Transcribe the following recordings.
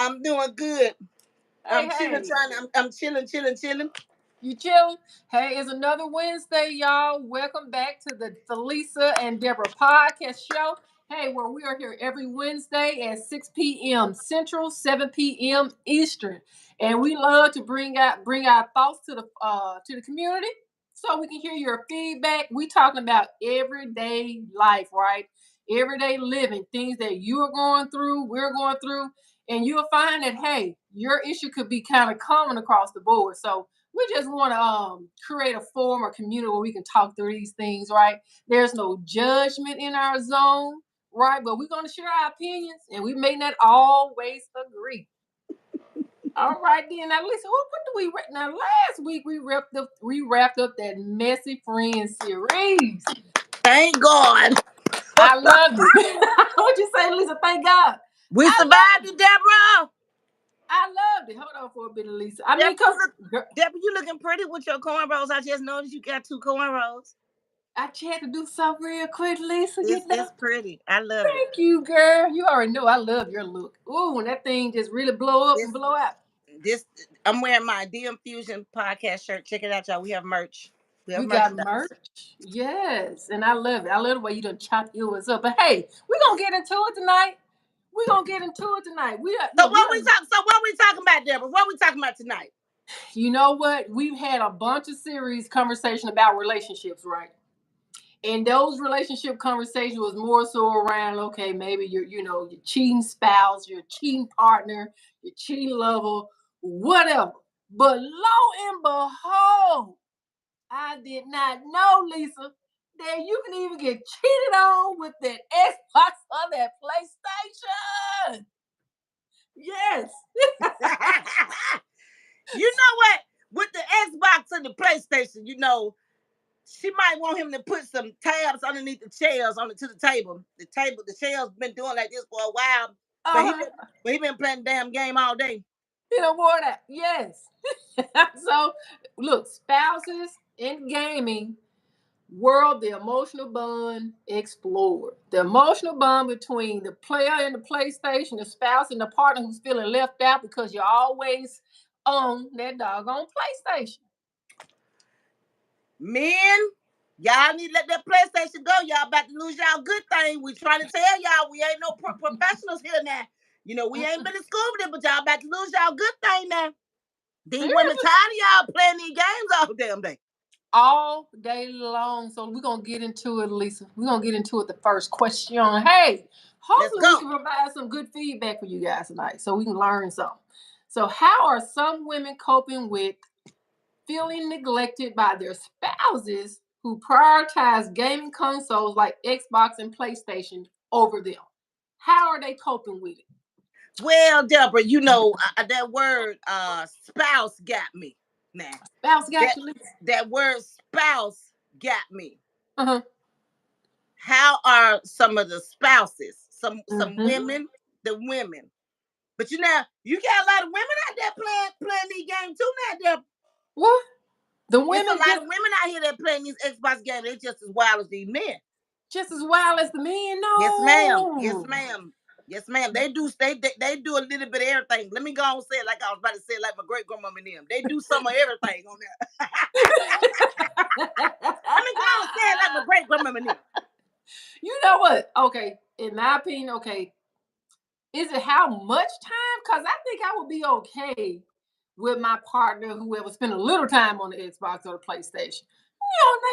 I'm doing good. Hey, I'm chilling, hey. I'm chilling. You chilling? Hey, it's another Wednesday, y'all. Welcome back to the Lisa and Deborah podcast show. Hey, where we are here every Wednesday at 6 p.m. Central, 7 p.m. Eastern. And we love to bring our thoughts to the community so we can hear your feedback. We talking about everyday life, right? Everyday living, things that you are going through, we're going through, and you'll find that hey, your issue could be kind of common across the board. So we just want to create a forum or community where we can talk through these things, right? There's no judgment in our zone, right? But we're going to share our opinions, and we may not always agree. All right, then. Now, listen, what do we now? Last week we wrapped up that messy friends series. Thank God. I love it. What you say, Lisa? Thank God. We survived it, Deborah. I loved it. Hold on for a bit, Lisa. I Deborah, mean, cause Deborah, you looking pretty with your cornrows. I just noticed you got 2 cornrows. I just had to do something real quick, Lisa. It's pretty. I love it. Thank you, girl. You already know I love your look. Ooh, when that thing just really blow up and blow out. I'm wearing my DM Fusion podcast shirt. Check it out, y'all. We have merch. We got merch. Yes. And I love it. I love the way you done chop yours up. But hey, we're gonna get into it tonight. We what we talking about, Deborah? What we talking about tonight? You know what? We've had a bunch of series conversation about relationships, right? And those relationship conversations was more so around, okay, maybe your cheating spouse, your cheating partner, your cheating lover, whatever. But lo and behold, I did not know, Lisa, that you can even get cheated on with that Xbox or that PlayStation. Yes. You know what? With the Xbox and the PlayStation, she might want him to put some tabs underneath the chairs to the table. The chair's been doing like this for a while, but he been playing the damn game all day. You know more of that, yes. So, look, spouses in gaming world, the emotional bond explored. The emotional bond between the player and the PlayStation, the spouse and the partner who's feeling left out because you're always on that doggone PlayStation. Men, y'all need to let that PlayStation go. Y'all about to lose y'all good thing. We trying to tell y'all we ain't no professionals here now. We ain't been in school with it, but y'all about to lose y'all good thing now. These women tired of y'all playing these games all damn day. All day long. So we're going to get into it, Lisa. We're going to get into it the first question. Hey, hopefully we can provide some good feedback for you guys tonight so we can learn something. So how are some women coping with feeling neglected by their spouses who prioritize gaming consoles like Xbox and PlayStation over them? How are they coping with it? Well, Deborah, that word spouse got me. Now, spouse got you. That word spouse got me. Uh-huh. How are some of the spouses? Some women, the women. But you got a lot of women out there playing these games too now, Deborah. What? The women? There's a lot of women out here that playing these Xbox games. They're just as wild as these men. Just as wild as the men? No. Yes, ma'am. They do a little bit of everything. Let me go on and say it like I was about to say it like my great grandmama and them. They do some of everything on there. Let me go on and say it like my great grandmama and them. You know what? Okay, in my opinion, okay. Is it how much time? Because I think I would be okay with my partner, whoever, spend a little time on the Xbox or the PlayStation.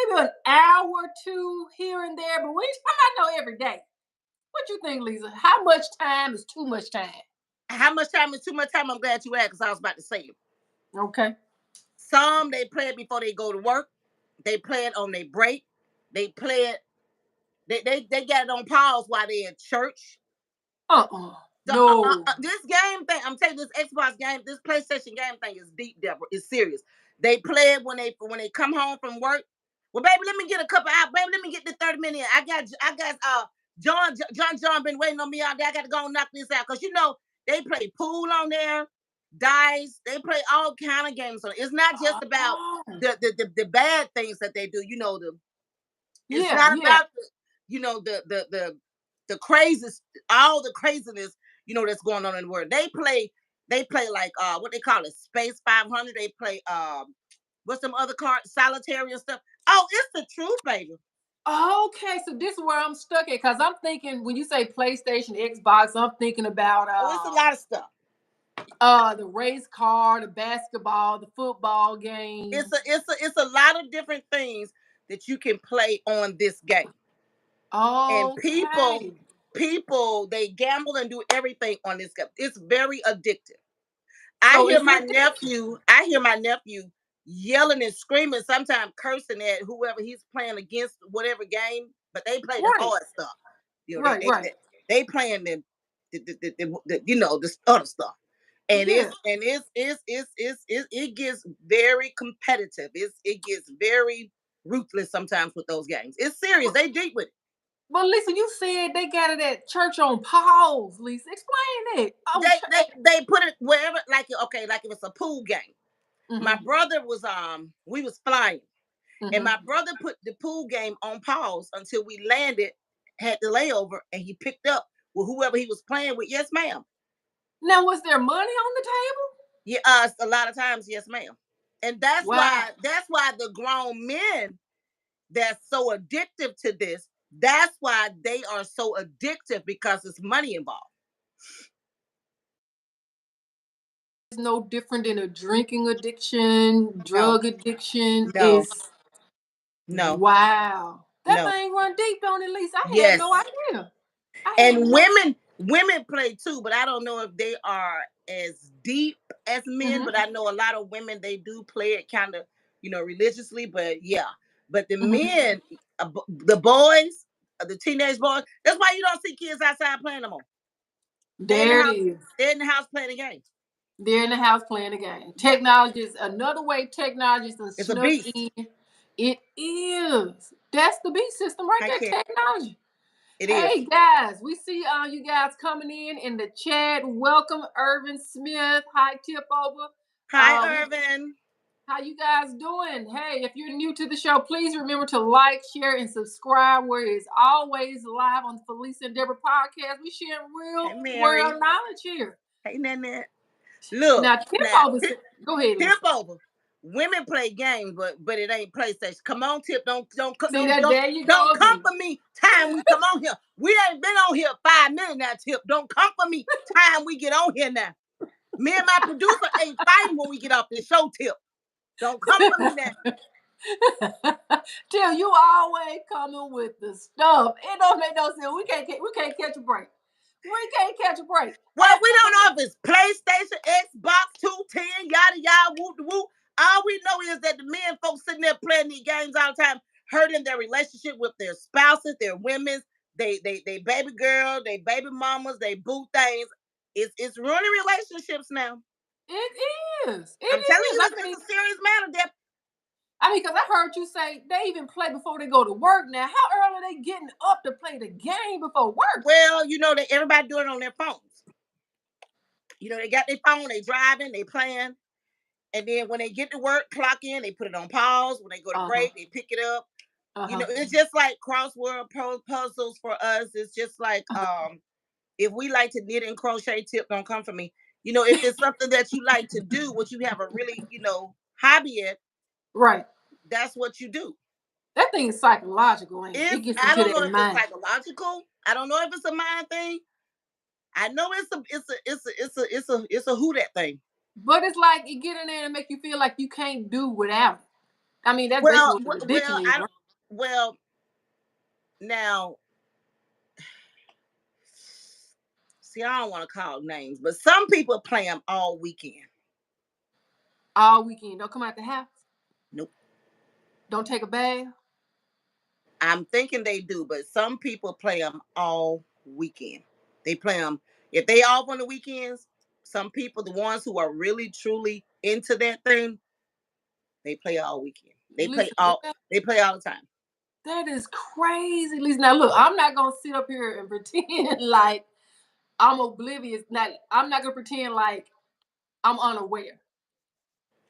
Maybe an hour or two here and there, but I know every day. What you think, Lisa? How much time is too much time? How much time is too much time? I'm glad you asked because I was about to say it. Okay. Some, they play it before they go to work. They play it on their break. They play it. They got it on pause while they're in church. No. This game thing, I'm telling you, this Xbox game, this PlayStation game thing is deep, Deborah. It's serious. They play it when they come home from work. Well, baby, let me get a couple out. Baby, let me get the 30 minutes. I got John been waiting on me all day. I got to go and knock this out. Because they play pool on there, dice, they play all kind of games on it. It's not just about the bad things that they do, it's not about the craziness, all the craziness, that's going on in the world. They play They play like what they call it, Space 500. They play what's some other cards, solitary and stuff. Oh, it's the truth, baby. Okay, so this is where I'm stuck at because I'm thinking when you say PlayStation, Xbox, I'm thinking about Oh, it's a lot of stuff. The race car, the basketball, the football game. It's a lot of different things that you can play on this game. And Okay. people they gamble and do everything on this game. It's very addictive. So is it I hear my nephew yelling and screaming, sometimes cursing at whoever he's playing against, whatever game, but they play the right, hard stuff. You know, right, right. they playing the other stuff. And Yeah. it gets very competitive. It gets very ruthless sometimes with those games. It's serious. They deep with it. But Lisa, you said they got it at church on pause. Lisa, explain it. Oh, They put it wherever, like okay, like if it's a pool game. My mm-hmm, brother was we was flying, and mm-hmm. my brother put the pool game on pause until we landed, had the layover, and he picked up with whoever he was playing with. Yes, ma'am. Now, was there money on the table? Yeah, a lot of times, yes, ma'am. And Wow. that's why the grown men that's so addictive to this. That's why they are so addictive, because it's money involved. It's no different than a drinking addiction, No, drug addiction. no, Is no, wow. That no. thing run deep on it, Lisa. I had Yes. no idea. I had And no. women play too, but I don't know if they are as deep as men. Mm-hmm, But I know a lot of women, they do play it kind of, religiously. But yeah, but the mm-hmm. men, the boys, the teenage boys. That's why you don't see kids outside playing no more. They in the There it house. is. They're in the house playing the game. They're in the house playing a game. Yeah, Technology is another way technology is it's a snuck beast. in. It is. That's the beast system right I there, can't. technology. It is. Hey guys, we see you guys coming in the chat. Welcome, Irvin Smith. Hi, Tip Over. Hi, We Irvin. how you guys doing? Hey, if you're new to the show, please remember to like, share, and subscribe. Where it's always live on the Felicia and Deborah podcast. We share Hey, real Mary. world knowledge here. Hey, Nanette. Look Now, Tip now. Over, go ahead, Tip Lisa. over. Women play games, but it ain't PlayStation. Come on, Tip. See that? There you go Don't come again. for me. Time we come on here. We ain't been on here 5 minutes now, Tip. Don't come for me. Time we get on here now. Me and my producer ain't fighting when we get off this show, Tip. Don't come for me now. Till you always coming with the stuff. It don't make no sense. We can't catch a break. We can't catch a break. Well, we don't know if it's PlayStation, Xbox 210, yada yada, whoop de whoop. All we know is that the men folks sitting there playing these games all the time, hurting their relationship with their spouses, their women, they baby girl, they baby mamas, they boo things. It's ruining relationships now. It is. It I'm telling is. you, it's a serious matter, Deb. I mean, because I heard you say they even play before they go to work. Now, how early are they getting up to play the game before work? Well, that everybody doing it on their phones. They got their phone, they driving, they playing. And then when they get to work, clock in, they put it on pause. When they go to Uh-huh. break, they pick it up. Uh-huh. It's just like crossword puzzles for us. It's just like if we like to knit and crochet, Tip, don't come for me. If it's something that you like to do, what you have a really, hobby at, Right. that's what you do. That thing is psychological, ain't it? It gets I into don't know that if it's mind. psychological. I don't know if it's a mind thing. I know it's a who that thing. But it's like it get in there and make you feel like you can't do without it. I mean, that's Well, basically what an addiction well, is, right? well, now, see, I don't want to call names, but some people play them all weekend. All weekend. Don't come out the house. Nope. Don't take a bath. I'm thinking they do, but some people play them all weekend. They play them if they off on the weekends. Some people, the ones who are really truly into that thing, they play all weekend. They play Listen, all. They play all the time. that is crazy. Listen, now look, I'm not gonna sit up here and pretend like I'm oblivious. I'm not gonna pretend like I'm unaware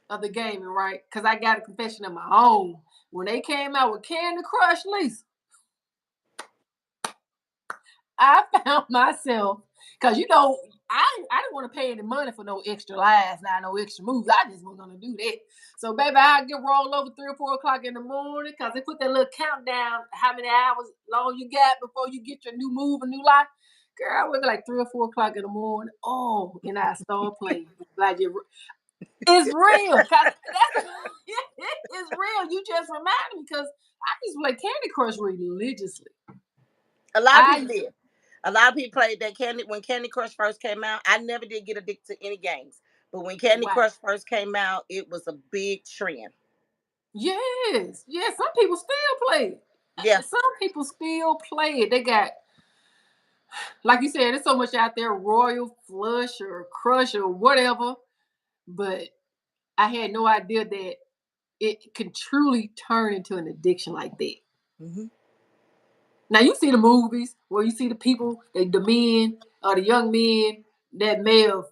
of the gaming, right? Because I got a confession of my own. When they came out with Candy Crush, Lisa, I found myself because I didn't want to pay any money for no extra lives, now no extra moves. I just wasn't gonna do that. So baby, I get roll over 3 or 4 o'clock in the morning because they put that little countdown, how many hours long you got before you get your new move, a new life. Girl, I wake up like 3 or 4 o'clock in the morning. Oh, and I start playing. Glad you. It's real, cause that's it's real. You just reminded me because I used to play Candy Crush religiously. A lot of people I did. A lot of people played that when Candy Crush first came out. I never did get addicted to any games, but when Candy Wow. Crush first came out, it was a big trend. Yes, yes. Some people still play it. Yeah. Some people still play it. They got, like you said, there's so much out there, Royal Flush or Crush or whatever. But I had no idea that it can truly turn into an addiction like that. Mm-hmm. Now you see the movies where you see the people, the men or the young men that may have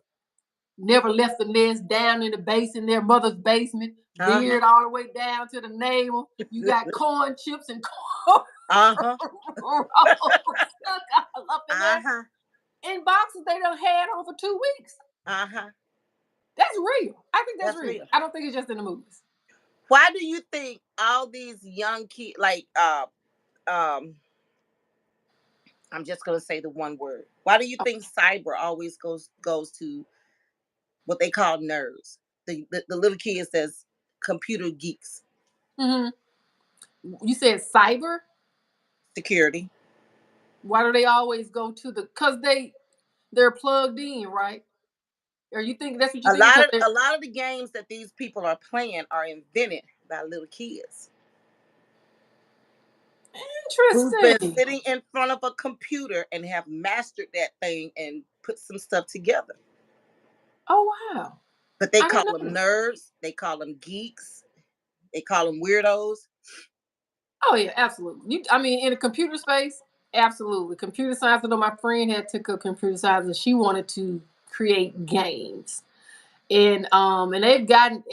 never left the nest down in the basement, their mother's basement, Uh-huh. beard all the way down to the navel. You got corn chips and corn Uh-huh. rolls stuck all up in there. Uh-huh. In boxes they done had on for 2 weeks. Uh-huh. That's real. I think that's That's real. real. I don't think it's just in the movies. Why do you think all these young kids, like um I'm just gonna say the one word. Why do you think cyber always goes to what they call nerds? The little kids that's computer geeks, Hmm. You said cyber. security. Why do they always go to the? Because they're plugged in, right? Or you think that's what you A think? lot Because of they're a lot of the games that these people are playing are invented by little kids who've been interesting. sitting in front of a computer and have mastered that thing and put some stuff together. Oh wow, But they I call didn't them know. nerds. They call them geeks. They call them weirdos. Oh yeah, absolutely. I mean, in a computer space, absolutely. Computer science. I know my friend had took a computer science, and she wanted to create games. And they've gotten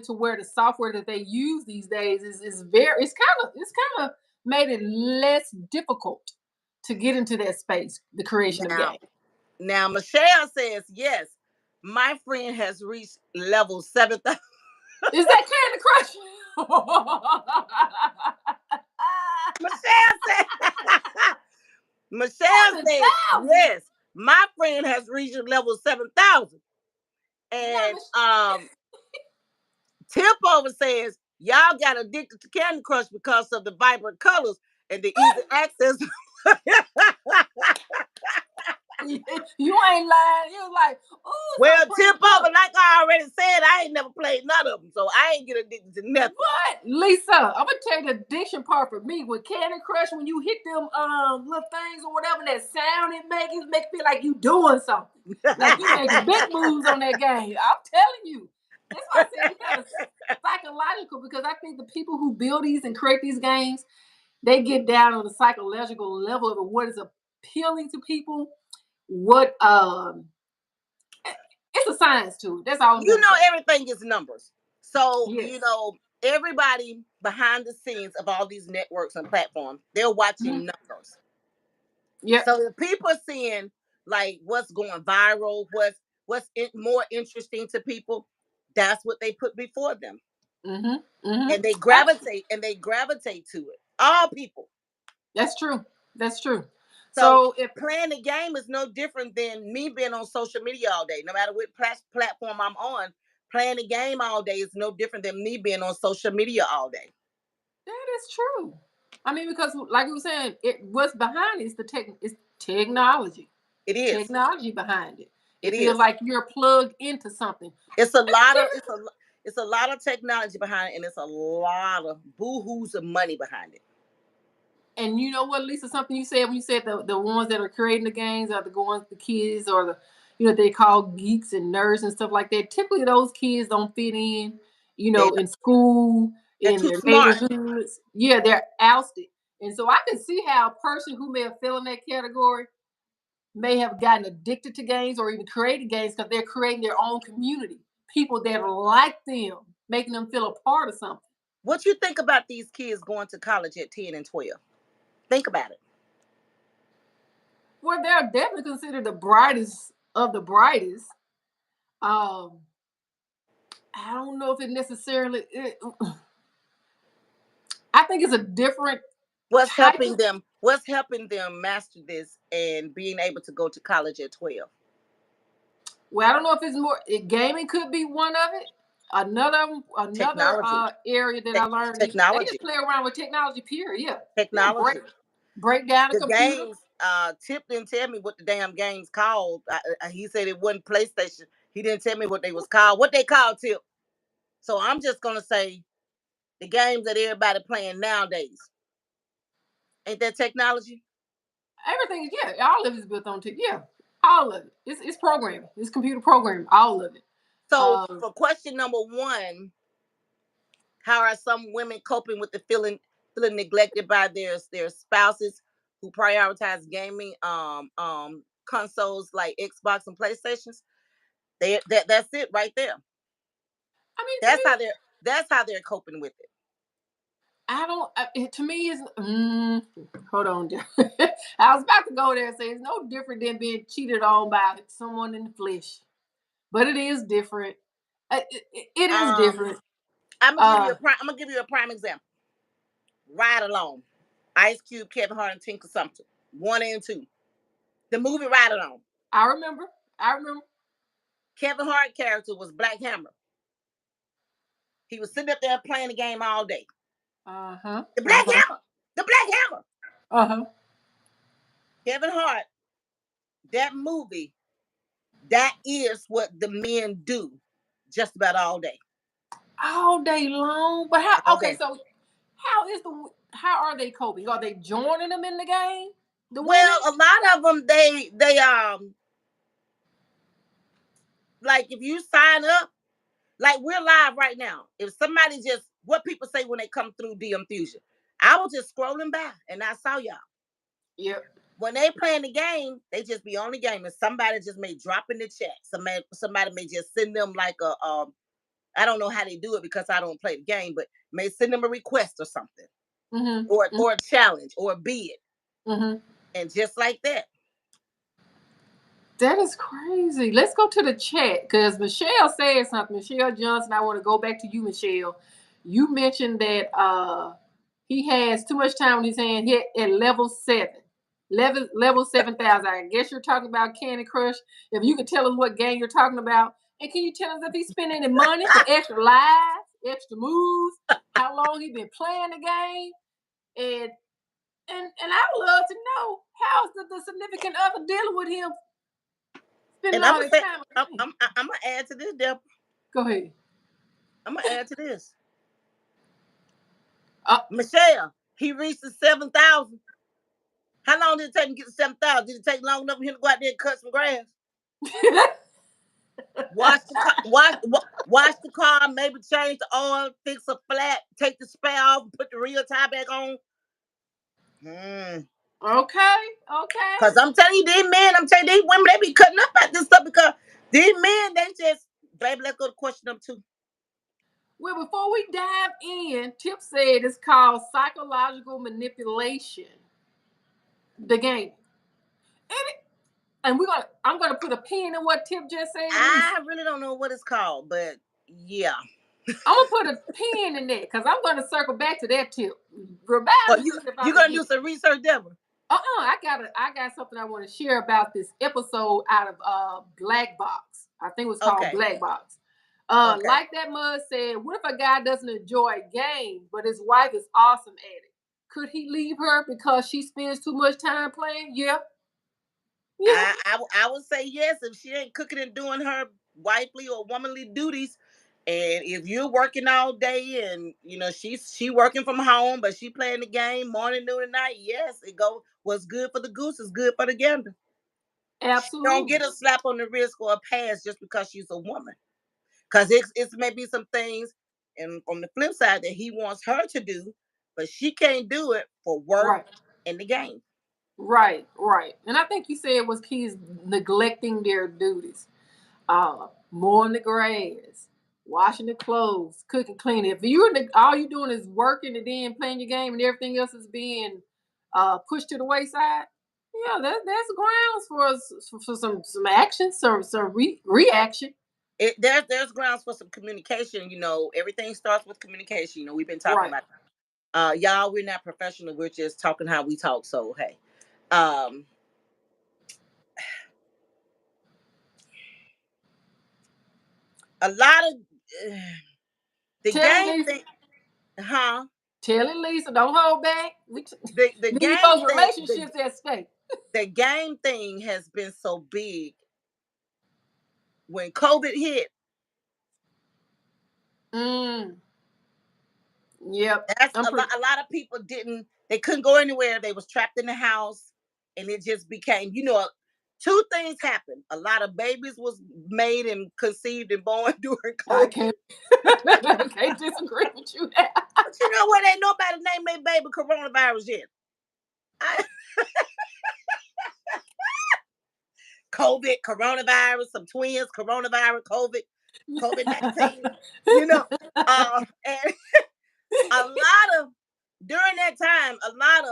to where the software that they use these days is very it's kind of made it less difficult to get into that space, the creation of Now, games. now Michelle says yes. My friend has reached level 7,000. Is that Candy Crush? Michelle said. Michelle says 7,000. yes. My friend has reached level 7,000, Now, and Tip over says y'all got addicted to Candy Crush because of the vibrant colors and the easy access. you ain't lying. You was like, oh, Well, so pretty. Tip over, Look, like I already said, I ain't never played none of them, so I ain't get addicted to nothing. what, Lisa? I'm gonna tell you the addiction part for me with Candy Crush. When you hit them little things or whatever, that sound it make you feel like you doing something, like you making big moves on that game. I'm telling you. That's why I said you got psychological, because I think the people who build these and create these games, they get down on the psychological level of what is appealing to people. What It's a science to it. That's all I'm You gonna know, say. everything is numbers. So, Yes. everybody behind the scenes of all these networks and platforms, they're Mhm. watching numbers. Yep. So if people are seeing like what's going viral, more interesting to people, that's what they put before them. Mhm. Mhm. And they Absolutely. gravitate to it. All people. That's true. That's true. So So if playing the game is no different than me being on social media all day. No matter what platform I'm on, playing the game all day is no different than me being on social media all day. that is true. I mean, because like we were saying, what's behind it is it's technology. It is. Technology behind it. It It feels is. like you're plugged into something. It's a lot of it's a lot of technology behind it, and it's a lot of boo-hoos of money behind it. And you know what, Lisa? Something you said when you said the ones that are creating the games are the ones, the kids, or they call geeks and nerds and stuff like that. Typically, those kids don't fit in, They in school, they're in too their smart. neighborhoods. Yeah, they're ousted. And so I can see how a person who may have fell in that category may have gotten addicted to games or even created games because they're creating their own community, people that are like them, making them feel a part of something. What you think about these kids going to college at 10 and 12? Think about it. Well, they're definitely considered the brightest of the brightest. Um, I don't know if it necessarily. I think it's a different What's type helping of. them? What's helping them master this and being able to go to college at 12? Well, I don't know if it's more. Gaming could be one of it. Another Technology. area that I learned is they Technology. just play around with technology. Period. Yeah, yeah. Technology. Break down a The computer. games. Tip didn't tell me what the damn games called. He said it wasn't PlayStation. He didn't tell me what they was called. What they called, Tip. So I'm just gonna say the games that everybody playing nowadays. Ain't that technology? Everything is all of it is built on tech. Yeah, all of it. It's programming. It's computer programming. All of it. So Um, for question number one, how are some women coping with the feeling neglected by their spouses who prioritize gaming consoles like Xbox and PlayStations? That's it right there. I mean, to That's how me, they're coping with it. I don't. To me, is hold on. I was about to go there and say it's no different than being cheated on by someone in the flesh, but it is different. It is Um, different. I'm Uh, gonna give you a prime example. Ride Along, Ice Cube, Kevin Hart, and Tinker Sumpter, 1 and 2. The movie Ride Along. I remember. I remember. Kevin Hart character was Black Hammer. He was sitting up there playing the game all day. Uh huh. The Uh Black huh. Hammer. The Black Hammer. Uh huh. Kevin Hart, that movie, that is what the men do just about all day. All day long. But how? All Okay, day. so how are they coping? Are they joining them in the game? The women? Well, a lot of them they like if you sign up, like we're live right now. If somebody just what people say when they come through DM Fusion, I was just scrolling by and I saw y'all. Yep. When they playing the game, they just be on the game, and somebody just may drop in the chat. Somebody may just send them like a I don't know how they do it because I don't play the game, but may send them a request or something, Mm-hmm. or a challenge or a bid, Mm-hmm. and just like that. That is crazy. Let's go to the chat because Michelle said something. Michelle Johnson, I want to go back to you, Michelle. You mentioned that he has too much time on his hand hit at level 7. Level 7,000. I guess you're talking about Candy Crush. If you could tell us what game you're talking about. And can you tell us if he's spending any money for extra lives, extra moves, how long he been playing the game? And and I would love to know how's the significant other dealing with him spending And I'm all gonna that say, time on I'm, the game. I'm, I'm gonna add to this, Deborah. Go ahead. I'm gonna add to this. Uh, Michelle, he reached the 7,000. How long did it take him to get to 7,000? Did it take long enough for him to go out there and cut some grass? Wash the car, wash the car, maybe change the oil, fix a flat, take the spare off, put the real tie back on. okay. Okay. Cause I'm telling you, these men, I'm telling you, these women, they be cutting up at this stuff because these men, they just, baby, let's go to question number 2. Well, before we dive in, Tip said it's called psychological manipulation. The game. And I'm gonna put a pin in what Tip just said. I really don't know what it's called, but yeah. I'm gonna put a pin in that because I'm gonna circle back to that Tip. Remind Oh, me if I you gonna forget. do some research, Deborah? I got something I want to share about this episode out of Black Box. I think it was called Okay, Black Box. okay. Like that mud said, what if a guy doesn't enjoy a game, but his wife is awesome at it? Could he leave her because she spends too much time playing? Yeah. Yeah. I would say yes if she ain't cooking and doing her wifely or womanly duties. And if you're working all day and you know she working from home, but she playing the game morning, noon, and night, yes, it go what's good for the goose is good for the gander. She don't Absolutely. get a slap on the wrist or a pass just because she's a woman. Because it's maybe some things, and on the flip side that he wants her to do, but she can't do it for work Right. in the game. Right. Right. And I think you said was kids neglecting their duties. Mowing the grass, washing the clothes, cooking, cleaning. If all you doing is working and then playing your game and everything else is being pushed to the wayside, Yeah, that's grounds for some action, some reaction. There's grounds for some communication. Everything starts with communication. We've been talking Right. about y'all. We're not professional. We're just talking how we talk. So hey, um, a lot of the Tell it, game Lisa. thing, huh? Tell it, Lisa. Don't hold back. The These game folks' thing, relationships at stake. the game thing has been so big. When COVID hit, Mm. Yep. that's I'm a lot. pretty. A lot of people didn't. They couldn't go anywhere. They was trapped in the house, and it just became. Two things happened. A lot of babies was made and conceived and born during I COVID. can't. I can't disagree with you there. But you know what? Ain't nobody named their baby coronavirus yet. I, COVID, coronavirus, some twins, coronavirus, COVID-19. And a lot of during that time, a lot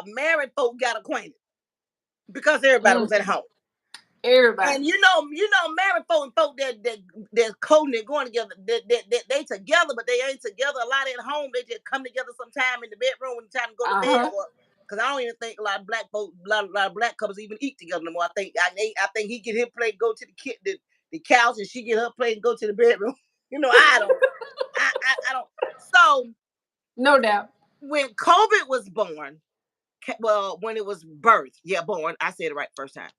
of married folk got acquainted because everybody Mm. was at home. Everybody. And married folk and folk that coding, they're going together. They together, but they ain't together a lot at home. They just come together sometime in the bedroom when it's time to go to bed. Uh-huh. Or because I don't even think a lot of black folk, a lot of black couples even eat together no more. I think he get his plate, go to the couch, and she get her plate and go to the bedroom. I don't. I don't. So No doubt. when COVID was born, well, when it was birthed, yeah, born. I said it right first time.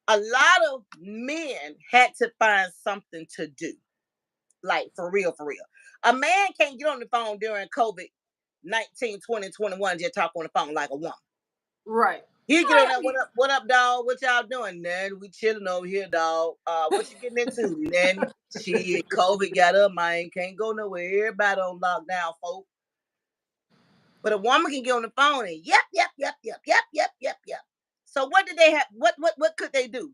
A lot of men had to find something to do, like for real, for real. A man can't get on the phone during COVID 19, 20, 21, just talk on the phone like a woman. Right. He get on there, what up, dog? What y'all doing? Then we chilling over here, dog. What you getting into? Then shit, COVID got up, man. Can't go nowhere. Everybody on lockdown, folks. But a woman can get on the phone and yep, yep, yep, yep, yep, yep, yep, yep. So what did they have? What could they do?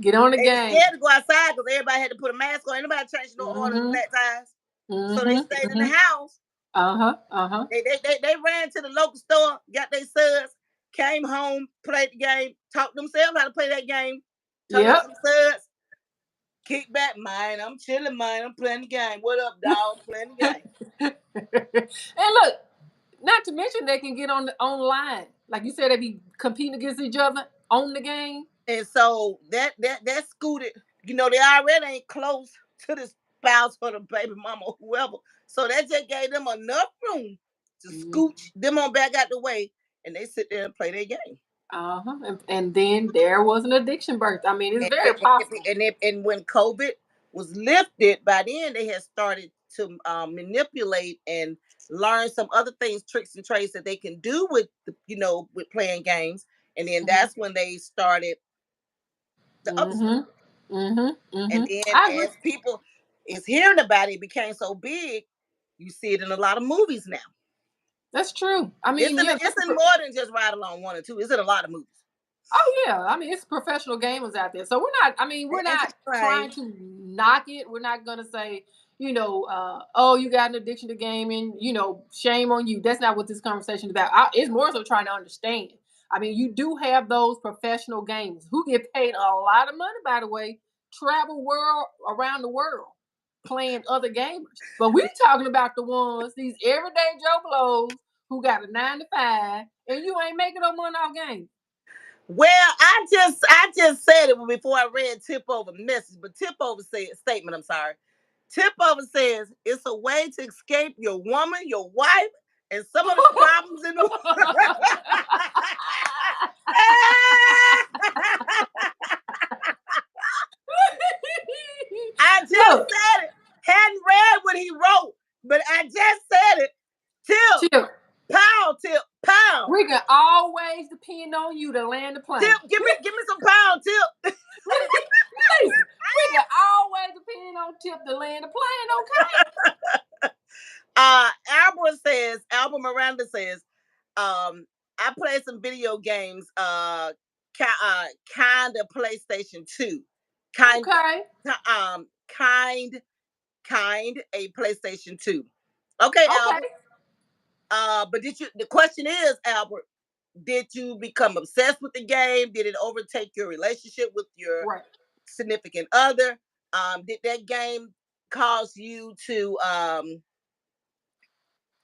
Get on the They were game. scared to go outside because everybody had to put a mask on. Anybody changed no oil in Mm-hmm. flat tires. So they Mm-hmm. stayed in the Mm-hmm. house. Uh-huh. Uh-huh. They ran to the local store, got their suds, came home, played the game, taught themselves how to play that game, turned up Yep. some suds, kick back, mine. I'm chilling, mine. I'm playing the game. What up, dog? Playing the game. And look, not to mention they can get online. Like you said, they be competing against each other on the game. And so that scooted, they already ain't close to the spouse or the baby mama or whoever. So that just gave them enough room to scooch them on back out the way, and they sit there and play their game. Uh-huh. And then there was an addiction birth. I mean, it's very possible. And when COVID was lifted, by then they had started to manipulate and learn some other things, tricks and trades that they can do with playing games. And then that's when they started the other stuff. Mm-hmm. Mm-hmm. And Mm-hmm. then I agree. as people is hearing about it, it became so big, you see it in a lot of movies now. That's true. I It's mean, in, yeah. it's in more than just Ride Along 1 and 2. It's in a lot of movies. Oh yeah, I mean it's professional gamers out there, so we're not. I mean we're And not right. trying to knock it. We're not gonna say, oh, you got an addiction to gaming. Shame on you. That's not what this conversation is about. It's more so trying to understand. I mean, you do have those professional gamers who get paid a lot of money, by the way, travel around the world playing other gamers. But we're talking about the ones, these everyday Joe Blows who got a 9 to 5, and you ain't making no money off games. Well, I just said it before I read Tip Over message, but Tip Over said statement. I'm sorry. Tip Over says it's a way to escape your woman, your wife, and some of the problems in the I just Look, said it. Hadn't read what he wrote, but I just said it. Tip, Tip, pound, Tip, pound. we can always depend on you to land the plane. Tip, give me some pound, Tip. Listen, we can always depend on Tip to land the plane, okay? Albert Miranda says, I played some video games, kind of PlayStation 2. Kind, Okay. kind, a PlayStation 2. Okay, Okay. Albert. But the question is, Albert, did you become obsessed with the game? Did it overtake your relationship with your Right. significant other? Did that game cause you to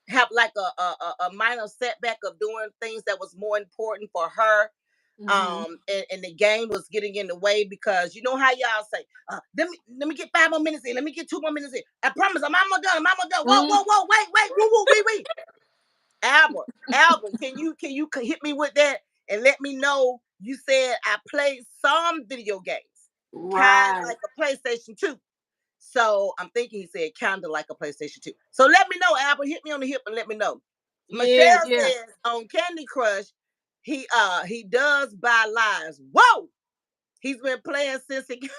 have like a minor setback of doing things that was more important for her? Mm-hmm. And the game was getting in the way because you know how y'all say, let me get 5 more minutes in, let me get 2 more minutes in. I promise I'm almost done. I'm almost done. Whoa, Mm-hmm. whoa, whoa, wait, woo, woo, wee. Albert, can you hit me with that and let me know? You said I played some video games, kind of Right. like a PlayStation 2. So I'm thinking he said kind of like a PlayStation 2. So let me know, Albert. Hit me on the hip and let me know. Yeah, Michelle yeah. says on Candy Crush, he does buy lives. Whoa! He's been playing since he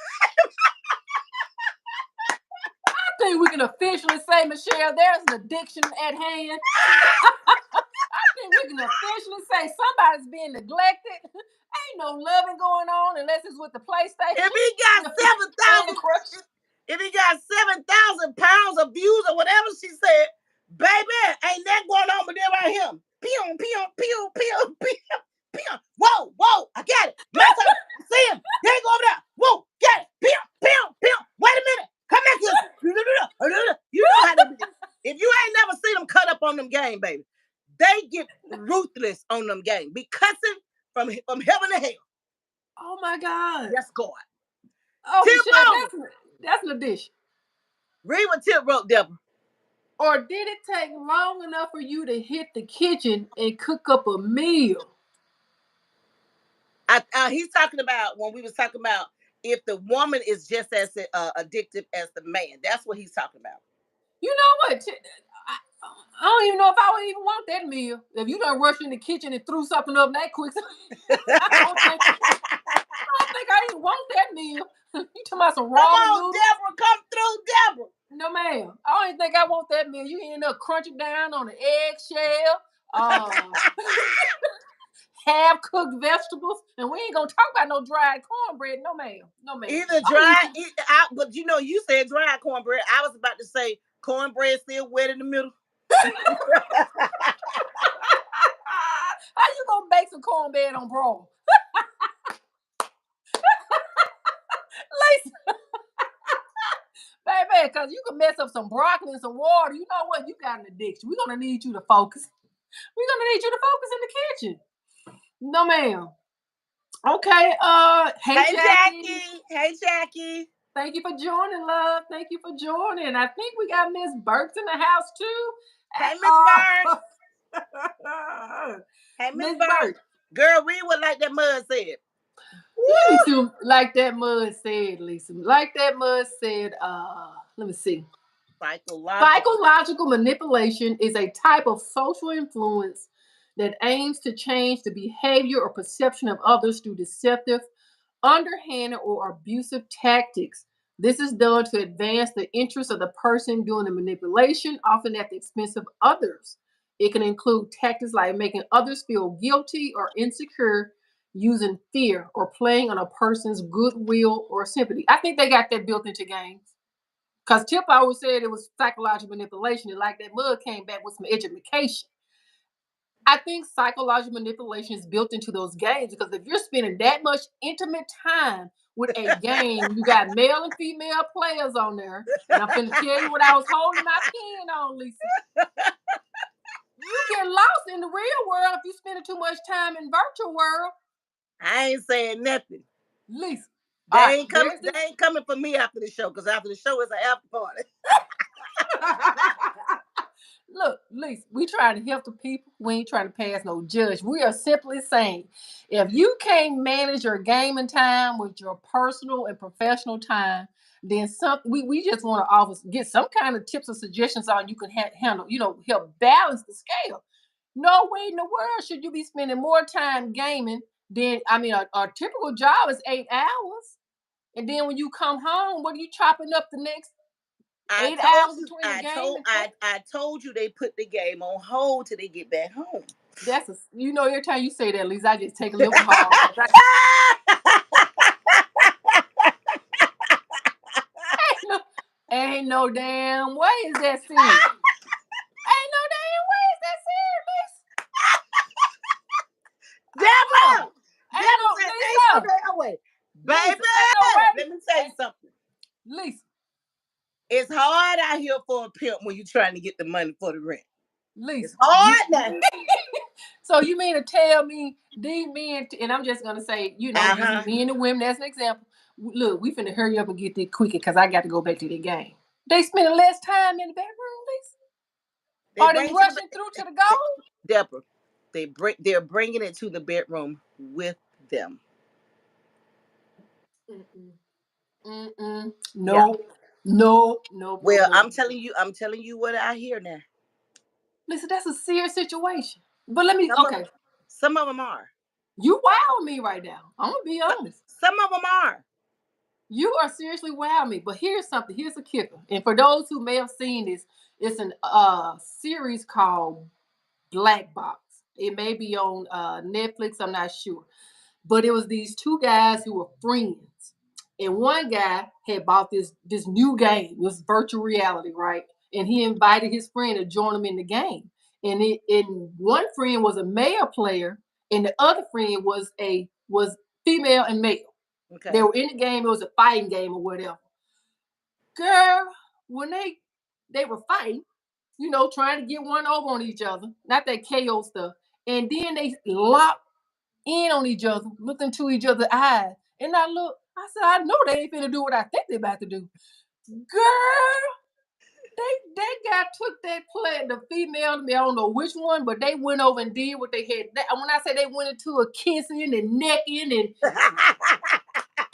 I think we can officially say, Michelle, there's an addiction at hand. I think we can officially say somebody's being neglected. Ain't no loving going on unless it's with the PlayStation if he got Candy 7,000 Crush. if he got 7,000 pounds of views or whatever she said, baby, ain't that going on with them right here? Pew, pew, pew, pew, pew, pew. Whoa, whoa, I got it. My turn. I see him. There you go over there. Whoa, got it. Pew, pew, pew. Wait a minute. Come back here. You know how they do. If you ain't never seen them cut up on them game, baby, they get ruthless on them game. Be cussing from heaven to hell. Oh my God. Yes, God. Oh, Tip Michelle, over. that's an addiction. Read what Tip wrote, Deborah. Or did it take long enough for you to hit the kitchen and cook up a meal? He's talking about when we was talking about if the woman is just as addictive as the man. That's what he's talking about. You know what? I don't even know if I would even want that meal. If you done rushed in the kitchen and threw something up that quick, I don't think I even want that meal. You talking about some Come ramen on, noodles? Deborah, come through, Deborah. No, ma'am. I don't even think I want that meal. You end up crunching down on the eggshell, half cooked vegetables, and we ain't gonna talk about no dried cornbread. No, ma'am. No, ma'am. Either dry, but you said dry cornbread. I was about to say cornbread still wet in the middle. How you gonna bake some cornbread on broil? Lisa, baby, because you can mess up some broccoli and some water. You know what? You got an addiction. We're gonna need you to focus. We're gonna need you to focus in the kitchen. No, ma'am. Okay. Hey, Hey, Jackie. Jackie. Hey, Jackie. Thank you for joining, love. Thank you for joining. I think we got Miss Burks in the house too. Hey, Miss Bird. Hey, Miss Miss Bird. Burks. Girl, read what like that mud said. Let me see. Like that mud said, Lisa. Like that mud said. Let me see. Psychological manipulation is a type of social influence that aims to change the behavior or perception of others through deceptive, underhanded, or abusive tactics. This is done to advance the interests of the person doing the manipulation, often at the expense of others. It can include tactics like making others feel guilty or insecure, using fear, or playing on a person's goodwill or sympathy. I think they got that built into games. Because Tip always said it was psychological manipulation, and like that mud came back with some education. I think psychological manipulation is built into those games because if you're spending that much intimate time with a game, you got male and female players on there. And I'm going to tell you what I was holding my pen on, Lisa. You get lost in the real world if you spend too much time in virtual world. I ain't saying nothing. Lisa. They ain't coming for me after the show, because after the show is an after party. Look, Lisa, we trying to help the people. We ain't trying to pass no judge. We are simply saying, if you can't manage your gaming time with your personal and professional time, then we just want to offer get some kind of tips or suggestions on you can handle, help balance the scale. No way in the world should you be spending more time gaming than a typical job is 8 hours. And then when you come home, what are you chopping up the next 8 hours between the game and I told you they put the game on hold till they get back home. That's every time you say that, Lisa, I just take a little hard. Ain't no damn way is that serious. Ain't no damn way is that serious, Lisa. It's hard out here for a pimp when you're trying to get the money for the rent. Lisa, It's hard now. So you mean to tell me these men, and I'm just gonna say, Uh-huh. using men and women as an example. Look, we finna hurry up and get this quicker because I got to go back to the game. They spending less time in the bedroom, Lisa? They Are they bring it to rushing through to the goal? Deborah. They're bringing it to the bedroom with them. Mm-mm. Mm-mm. Yeah. No, no, no, no, Well, no. I'm telling you what I hear now. Listen, that's a serious situation. But let me, Some of okay, some of them are. you wow me right now. I'm gonna be honest. Some of them are. You are seriously wow me. But here's something. Here's a kicker. And for those who may have seen this, it's an series called Black Box. It may be on Netflix. I'm not sure. But it was these two guys who were friends, and one guy had bought this new game. It was virtual reality, right? And he invited his friend to join him in the game. And one friend was a male player, and the other friend was female and male. They Okay. were in the game. It was a fighting game or whatever. Girl, when they were fighting, trying to get one over on each other, not that KO stuff, and then they locked in on each other, looked into each other's eyes. And I said, I know they ain't finna do what I think they about to do. Girl, they guy took that play, the female, I don't know which one, but they went over and did what they had. When I say they went into a kissing and necking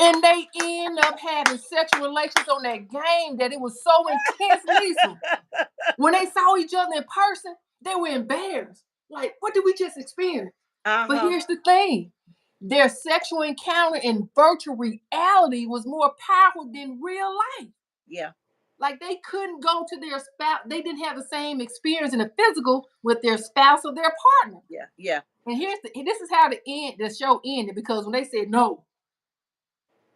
and they end up having sexual relations on that game that it was so intense, Lisa. When they saw each other in person, they were embarrassed. Like, what did we just experience? But Uh-huh. here's the thing. Their sexual encounter in virtual reality was more powerful than real life. Yeah. Like they couldn't go to their spouse. They didn't have the same experience in the physical with their spouse or their partner. Yeah. Yeah. And this is how the show ended, because when they said no,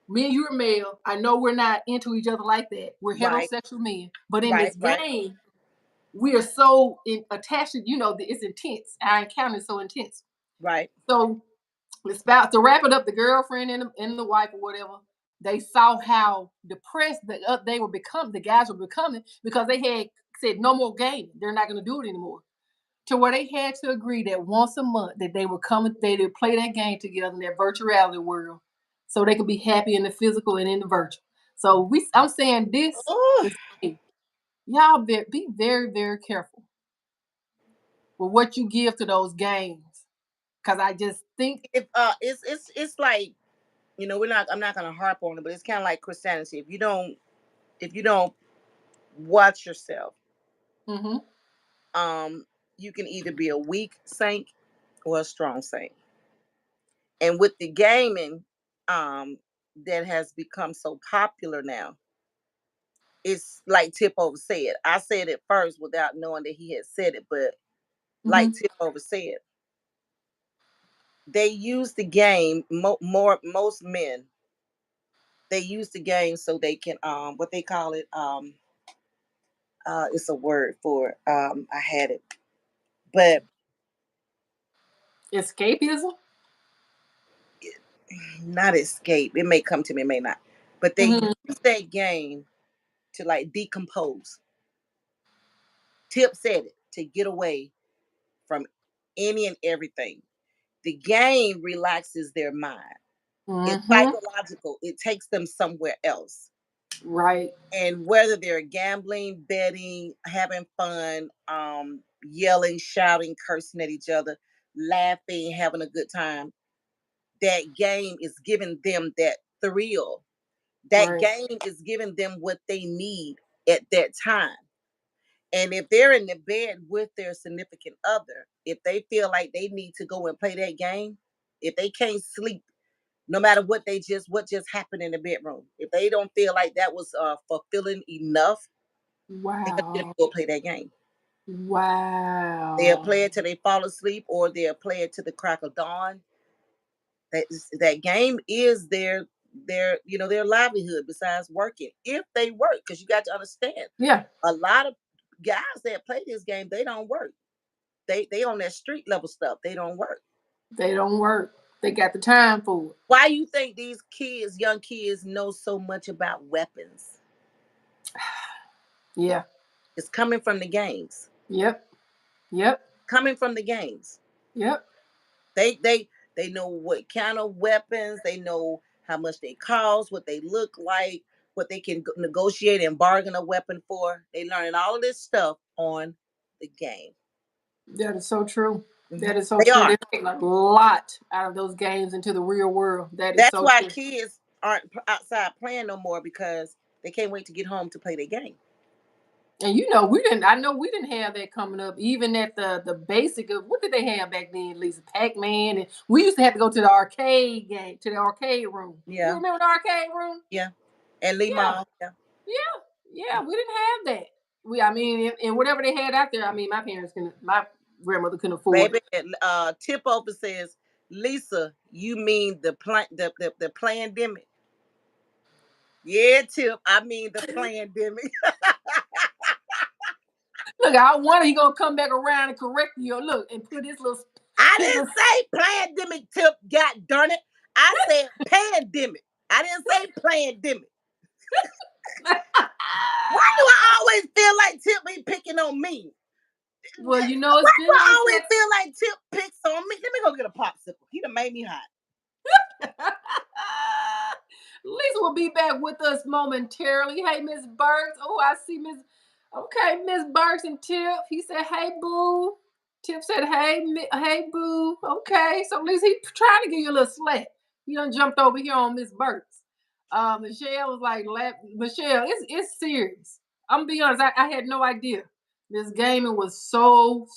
me and you are male. I know we're not into each other like that. We're Right. heterosexual men. But in Right. this Right. game, we are so attached to, it's intense. Our encounter is so intense. Right. So the spouse, to wrap it up, the girlfriend and the wife or whatever, they saw how depressed the guys were becoming, because they had said no more gaming. They're not going to do it anymore. To where they had to agree that once a month that they would play that game together in that virtual reality world, so they could be happy in the physical and in the virtual. So I'm saying this Oh, to say, y'all be very, very careful with what you give to those games. Cause I just think, if it's like, I'm not gonna harp on it, but it's kind of like Christianity. If you don't watch yourself, mm-hmm, um, you can either be a weak saint or a strong saint. And with the gaming, that has become so popular now, it's like Tip Over said. I said it first without knowing that he had said it, but like mm-hmm. Tip Over said, they use the game more. Most men, they use the game so they can, what they call it, it's a word for it. I had it, but Escapism. not escape. It may come to me, it may not. But they Mm-hmm. use that game to like decompose. Tip said it, to get away from any and everything. The game relaxes their mind. It's Mm-hmm. psychological. It takes them somewhere else. Right. And whether they're gambling, betting, having fun, yelling, shouting, cursing at each other, laughing, having a good time, that game is giving them that thrill. That Right. game is giving them what they need at that time. And if they're in the bed with their significant other, if they feel like they need to go and play that game, if they can't sleep, no matter what just happened in the bedroom, if they don't feel like that was fulfilling enough, they continue Wow. to go play that game. They'll Wow. play it till they fall asleep, or they'll play it to the crack of dawn. That game is their livelihood besides working, if they work, because you got to understand, Yeah. a lot of guys that play this game, they don't work. They on that street level stuff. They don't work. They don't work. They got the time for it. Why you think these kids, young kids, know so much about weapons? Yeah. It's coming from the games. Yep. Yep. Coming from the games. Yep. They know what kind of weapons, they know how much they cost, what they look like, what they can negotiate and bargain a weapon for. They learning all of this stuff on the game. That is so true. Mm-hmm. That is so They true. are. They take a lot out of those games into the real world. That is That's so why true. kids aren't outside playing no more, because they can't wait to get home to play their game. And you know, we didn't. I know we didn't have that coming up. Even at the basic of what did they have back then? Lisa, Pac-Man, and we used to have to go to the arcade game, to the arcade room. Yeah. You remember the arcade room? Yeah. And Lee Yeah, Mom. Yeah. yeah. We didn't have that. I mean, and whatever they had out there. I mean, my grandmother couldn't afford Baby, it. Tip over says, Lisa, you mean the pandemic? Yeah, Tip, I mean the pandemic. Look, I wonder he gonna come back around and correct you. Look, and put his little. I didn't say pandemic, Tip. God darn it! I said pandemic. I didn't say pandemic. Why do I always feel like Tip be picking on me? Well, you know, it's Why been do I like always that. feel like Tip picks on me? Let me go get a popsicle. He done made me hot. Lisa will be back with us momentarily. Hey, Miss Burks. Oh, I see Miss. Okay, Miss Burks and Tip. He said, "Hey, boo." Tip said, "Hey, boo." Okay, so Lisa, he trying to give you a little slack. He done jumped over here on Miss Burks. Michelle was like, Michelle, it's serious. I'm gonna be honest. I had no idea this gaming was so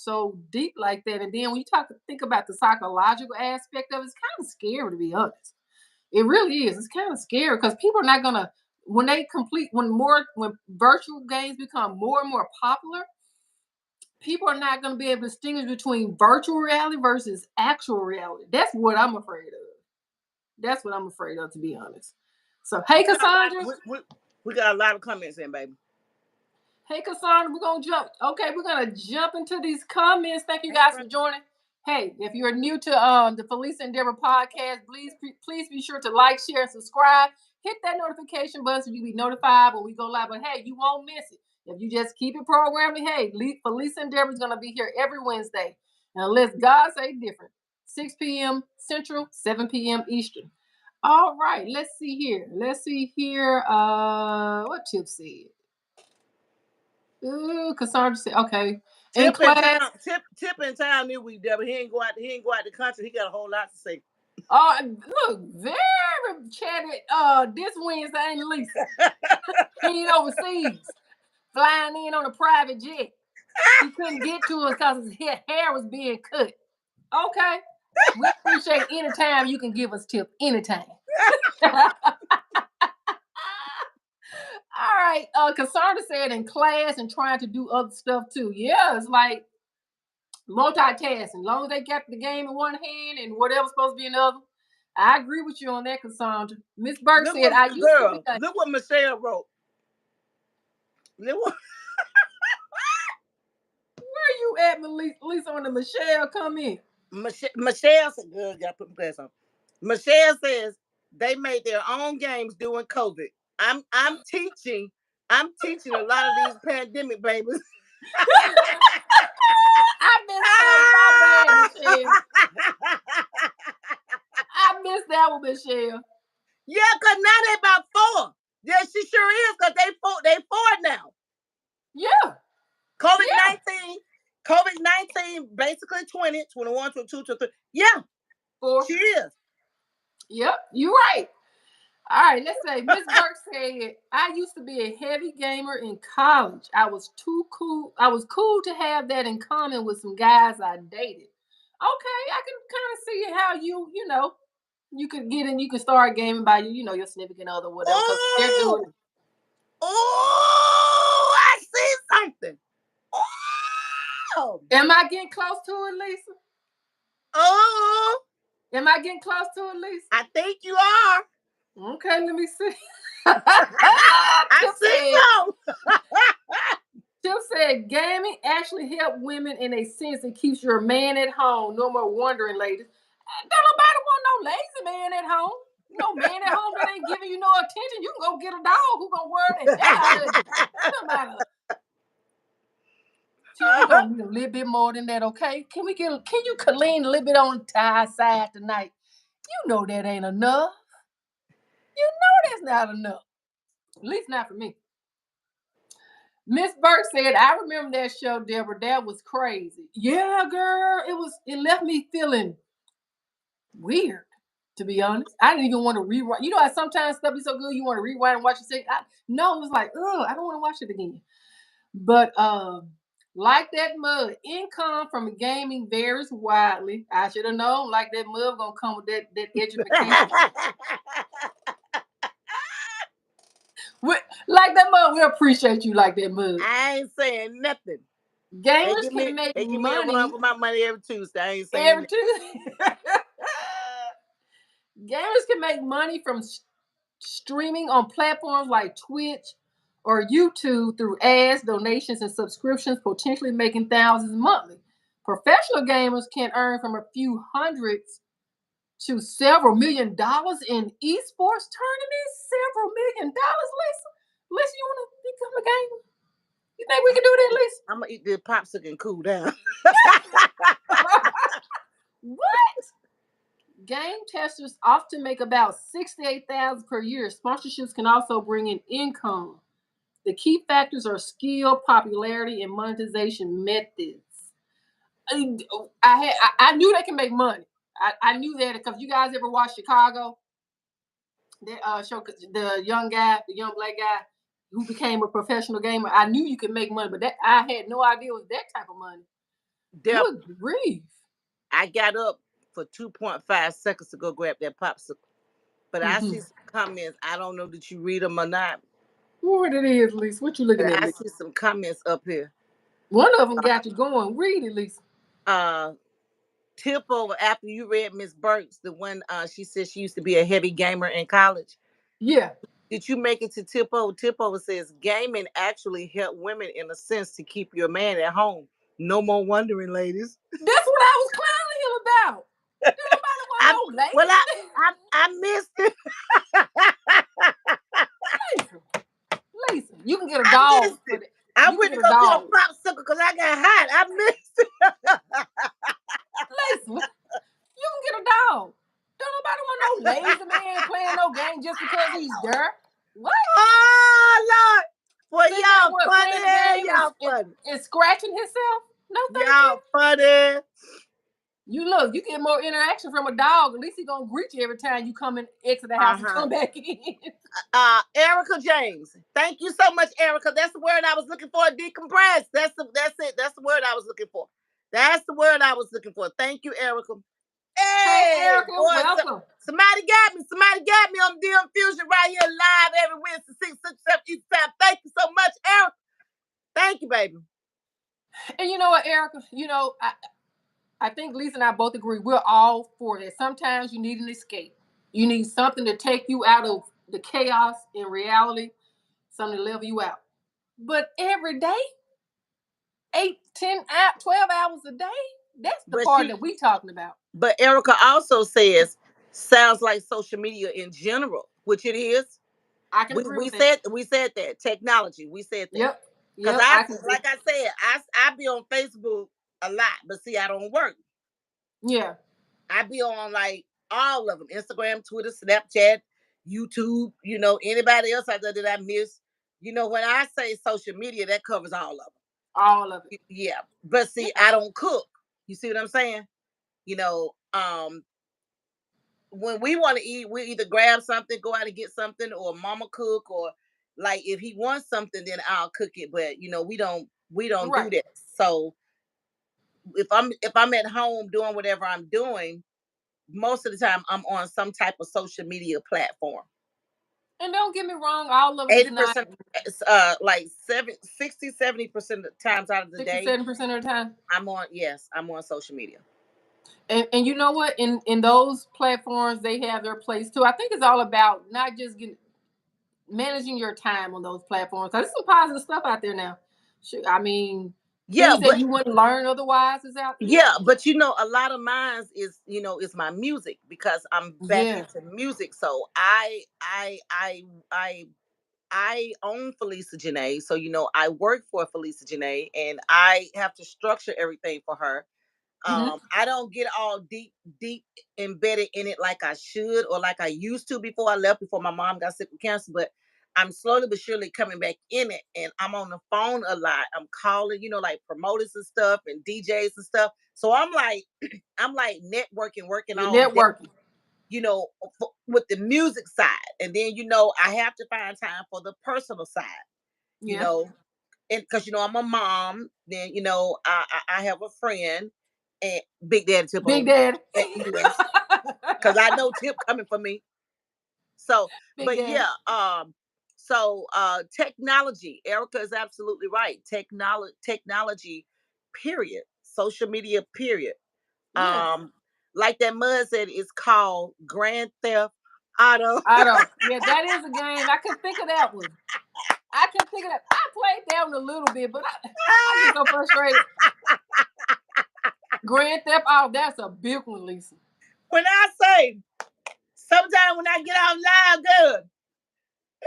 deep like that. And then when you think about the psychological aspect of it, it's kind of scary to be honest. It really is. It's kind of scary because people are not gonna when virtual games become more and more popular, people are not gonna be able to distinguish between virtual reality versus actual reality. That's what I'm afraid of. That's what I'm afraid of, to be honest. So hey Cassandra. We got a lot of comments in, baby. Hey Cassandra, we're gonna jump into these comments. Thank you guys for joining. Hey, if you're new to the Felicia and Deborah podcast, please be sure to like, share, and subscribe. Hit that notification button so you'll be notified when we go live. But hey, you won't miss it. If you just keep it programming, hey, Felicia and Deborah is gonna be here every Wednesday. And unless God say different, 6 p.m. Central, 7 p.m. Eastern. All right, let's see here. What Tip said. Ooh, Cassandra said, okay. In class. Tip in town knew we Deborah. He ain't go out the country. He got a whole lot to say. Look, very chatty this Wednesday, ain't Lisa. He ain't overseas. Flying in on a private jet. He couldn't get to us because his hair was being cut. Okay. We appreciate any time you can give us Tip. Anytime. All right. Cassandra said in class and trying to do other stuff too. Yeah, it's like multitasking. As long as they got the game in one hand and whatever's supposed to be in the other. I agree with you on that, Cassandra. Miss Burke said, "I used to be." Look what Michelle wrote. Where you at, Lisa? When the Michelle come in, Michelle said, "Good, gotta put my glass on." Michelle says they made their own games during COVID. I'm teaching a lot of these pandemic babies. I missed that. My bad, Michelle. I missed that one, Michelle. Yeah, cause now they about 4. Yeah, she sure is, cause they 4 now. Yeah. COVID-19, basically 20, 21, 22, 23. Yeah. 4. She is. Yep, you're right. All right, let's say Miss Burke said, I used to be a heavy gamer in college. I was cool to have that in common with some guys I dated. Okay, I can kind of see how you could get in, you could start gaming by your significant other, whatever, because they're doing it. Oh, I see something. Oh. Am I getting close to it, Lisa? Oh. Am I getting close to it, Lisa? I think you are. Okay, let me see. I see so. Tip said gaming actually help women in a sense. It keeps your man at home. No more wondering, ladies. Don't nobody want no lazy man at home. No man at home that ain't giving you no attention. You can go get a dog who gonna worry the hell out of you. We're gonna need a little bit more than that, okay? Can you lean a little bit on the side tonight? You know that ain't enough. You know that's not enough. At least not for me. Miss Burke said, I remember that show, Deborah. That was crazy. Yeah, girl. It left me feeling weird, to be honest. I didn't even want to rewrite. You know how sometimes stuff be so good you want to rewind and watch it. No, it was like, oh, I don't want to watch it again. But like that mud, income from gaming varies widely. I should have known. Like that mud gonna come with that education. Like that mud, we appreciate you. Like that mud. I ain't saying nothing. Gamers can make they give me a run money for my money every Tuesday. I ain't saying every Tuesday. Gamers can make money from streaming on platforms like Twitch or YouTube through ads, donations, and subscriptions, potentially making thousands monthly. Professional gamers can earn from a few hundreds to several $1 million in esports tournaments. Several $1 million, Lisa. Lisa, you want to become a gamer? You think we can do that, Lisa? I'm gonna eat this popsicle and cool down. What? Game testers often make about $68,000 per year. Sponsorships can also bring in income. The key factors are skill, popularity, and monetization methods. I knew they can make money. I knew that because you guys ever watch Chicago? That show, the young black guy who became a professional gamer. I knew you could make money, but I had no idea it was that type of money. Good grief! I got up for 2.5 seconds to go grab that popsicle, but I see some comments. I don't know that you read them or not. What it is, Lisa? What you looking at? I see some comments up here. One of them got you going. Read it, Lisa. Tip over after you read Miss Burks, the one she said she used to be a heavy gamer in college. Yeah. Did you make it to Tip over? Tip over says gaming actually help women in a sense to keep your man at home. No more wondering, ladies. That's what I was clowning him about. Nobody want no ladies. Well, I missed it. Lisa, you can get a dog. I went to go get a popsicle because I got hot. I missed it. Lisa, you can get a dog. Don't nobody want no lazy man playing no game just because he's there. What? Oh, Lord. Well, y'all funny. Y'all funny. And scratching himself? No, thank y'all funny. You get more interaction from a dog. At least he's going to greet you every time you come in, exit the house and come back in. Erica James. Thank you so much, Erica. That's the word I was looking for. Decompress. That's it. That's the word I was looking for. That's the word I was looking for. Thank you, Erica. Hey, Erica, welcome. Somebody got me on DM Fusion right here live every Wednesday, 6, 7 Eastern time. Thank you so much, Erica. Thank you, baby. And you know what, Erica? You know, I think Lisa and I both agree. We're all for it. Sometimes you need an escape. You need something to take you out of the chaos in reality, something to level you out. But every day, 8, 10, 12 hours a day, that's the part that we talking about. But Erica also says, sounds like social media in general, which it is. I can agree with that. We said that. Technology, we said that. Yep. Because like I said, I be on Facebook a lot, but see, I don't work. Yeah. I be on like all of them. Instagram, Twitter, Snapchat, YouTube, anybody else out there that I miss. When I say social media, that covers all of them. All of it. Yeah. But see, I don't cook. You see what I'm saying? When we want to eat, we either grab something, go out and get something, or mama cook, or like if he wants something, then I'll cook it. But we don't do that. So if I'm at home doing whatever I'm doing, most of the time I'm on some type of social media platform. And don't get me wrong, all of it 80%, like 60-70% of the times out of the day. 67% of the time. I'm on social media. And you know what? In those platforms, they have their place too. I think it's all about not just managing your time on those platforms. Because there's some positive stuff out there now. I mean, things that you wouldn't learn otherwise is out there. Yeah, but a lot of mine is is my music because I'm back into music. So I I own Felicia Janae, so I work for Felicia Janae, and I have to structure everything for her. Mm-hmm. I don't get all deep embedded in it like I should or like I used to before I left, before my mom got sick with cancer. But I'm slowly but surely coming back in it, and I'm on the phone a lot. I'm calling, like promoters and stuff and DJs and stuff. So I'm like, I'm like networking, working You're all day, networking. with the music side, and then I have to find time for the personal side, you Yeah. know, and because I'm a mom, then I have a friend and Big Daddy Tip Big over. Daddy. Yes, because I know Tip coming for me. So, Big but Daddy. yeah, technology. Erica is absolutely right. Technology, period. Social media, period. Yes. Like that mud said, it's called Grand Theft Auto. I know. Yeah, that is a game. I couldn't think of that one. I couldn't think of that. I played that one a little bit, but I get so frustrated. Grand Theft Auto, that's a big one, Lisa. When I say, sometimes when I get out live, good.